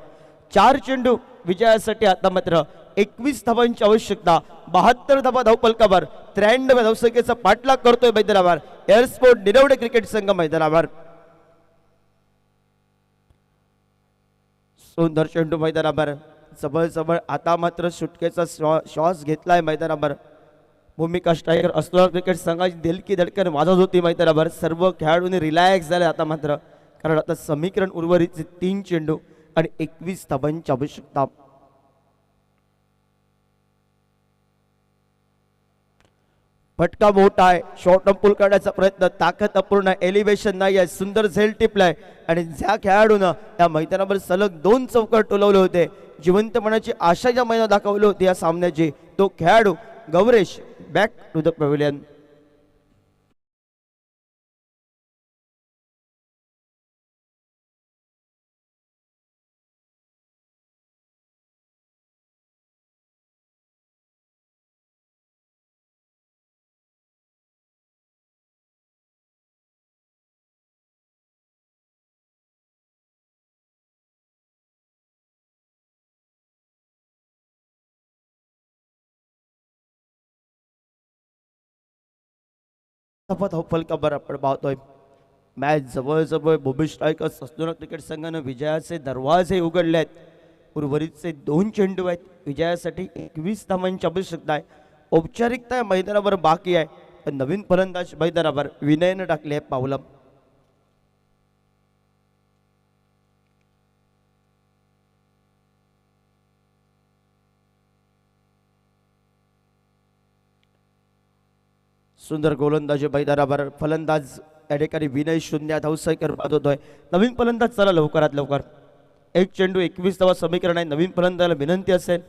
4 चेंडू विजयासाठी आता मात्र 21 धावांची आवश्यकता. 72 धावा धावफलकावर. 93 धावसंख्येचा पाठलाग करतोय मैदानावर एअरस्पोर्ट निरवडे क्रिकेट संघ मैदानावर. सुंदर चेंडू मैदानावर. जवळ आता मात्र सुटकेचा श्वास घेतलाय मैदानावर. भूमिका स्ट्रायकर असणार क्रिकेट संघाची दिलकी धडकन वाजत होती मैदानावर. सर्व खेळाडूंनी रिलॅक्स झाले आता मात्र, कारण आता समीकरण उर्वरित 3 चेंडू आणि 21 धावांची आवश्यकता. फटका मोठा आहे, शॉर्ट पूल करण्याचा प्रयत्न, ताकद अपूर्ण, एलिव्हेशन नाही आहे, सुंदर झेल टिपलाय. आणि ज्या खेळाडूनं त्या मैदानावर सलग 2 चौकार टोलवले होते, जिवंतपणाची आशा ज्या मैदानात दाखवली होती या सामन्याची, तो खेळाडू Gauresh back to the pavilion. धावफलकावर आपण पाहतोय मॅच जवळजवळ भूमी स्ट्रायकर्स असणार क्रिकेट संघानं विजयाचे दरवाजे उघडले आहेत. उर्वरितचे 2 चेंडू आहेत, विजयासाठी 21 धावांची आवश्यकता आहे. औपचारिकता मैदानावर बाकी आहे, पण नवीन फलंदाज मैदानावर विनयनं टाकले आहे पावलं. सुंदर गोलंदाजी मैदानावर. फलंदाज या ठिकाणी विनय शून्य धावसंख्या बाद होतोय. नवीन फलंदाज चला लवकरात लवकर. 1 चेंडू 21 धावा समीकरण आहे. नवीन फलंदाजाला विनंती असेल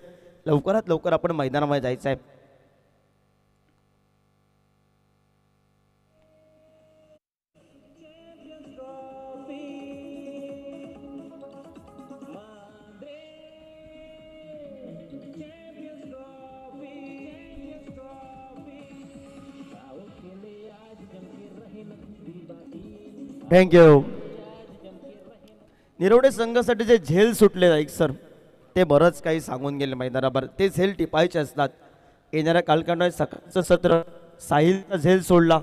लवकरात लवकर आपण मैदानामध्ये जायचं आहे. थँक्यू. निरवडे संघासाठी जे झेल सुटले नाईक सर, ते बरंच काही सांगून गेले मैदानावर. ते झेल टिपायचे असतात. येणाऱ्या कालखंडात सकाळचं सत्र साहिलचा झेल सोडला.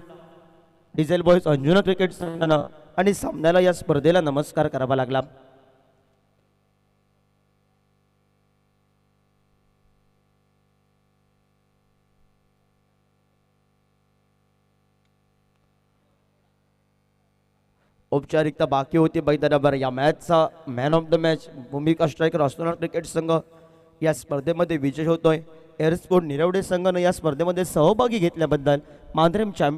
डिझेल बॉयज अंजुना क्रिकेट संघानं आणि सामन्याला या स्पर्धेला नमस्कार करावा लागला. औपचारिकता बाकी होती मैदानावर. या मॅचचा मॅन ऑफ द मॅच भूमिका स्ट्रायकर असणार क्रिकेट संघ या स्पर्धेमध्ये विजय होतोय. एअरस्पोर्ट निरवडे संघानं या स्पर्धेमध्ये सहभागी घेतल्याबद्दल मांद्रेम चॅम्पियन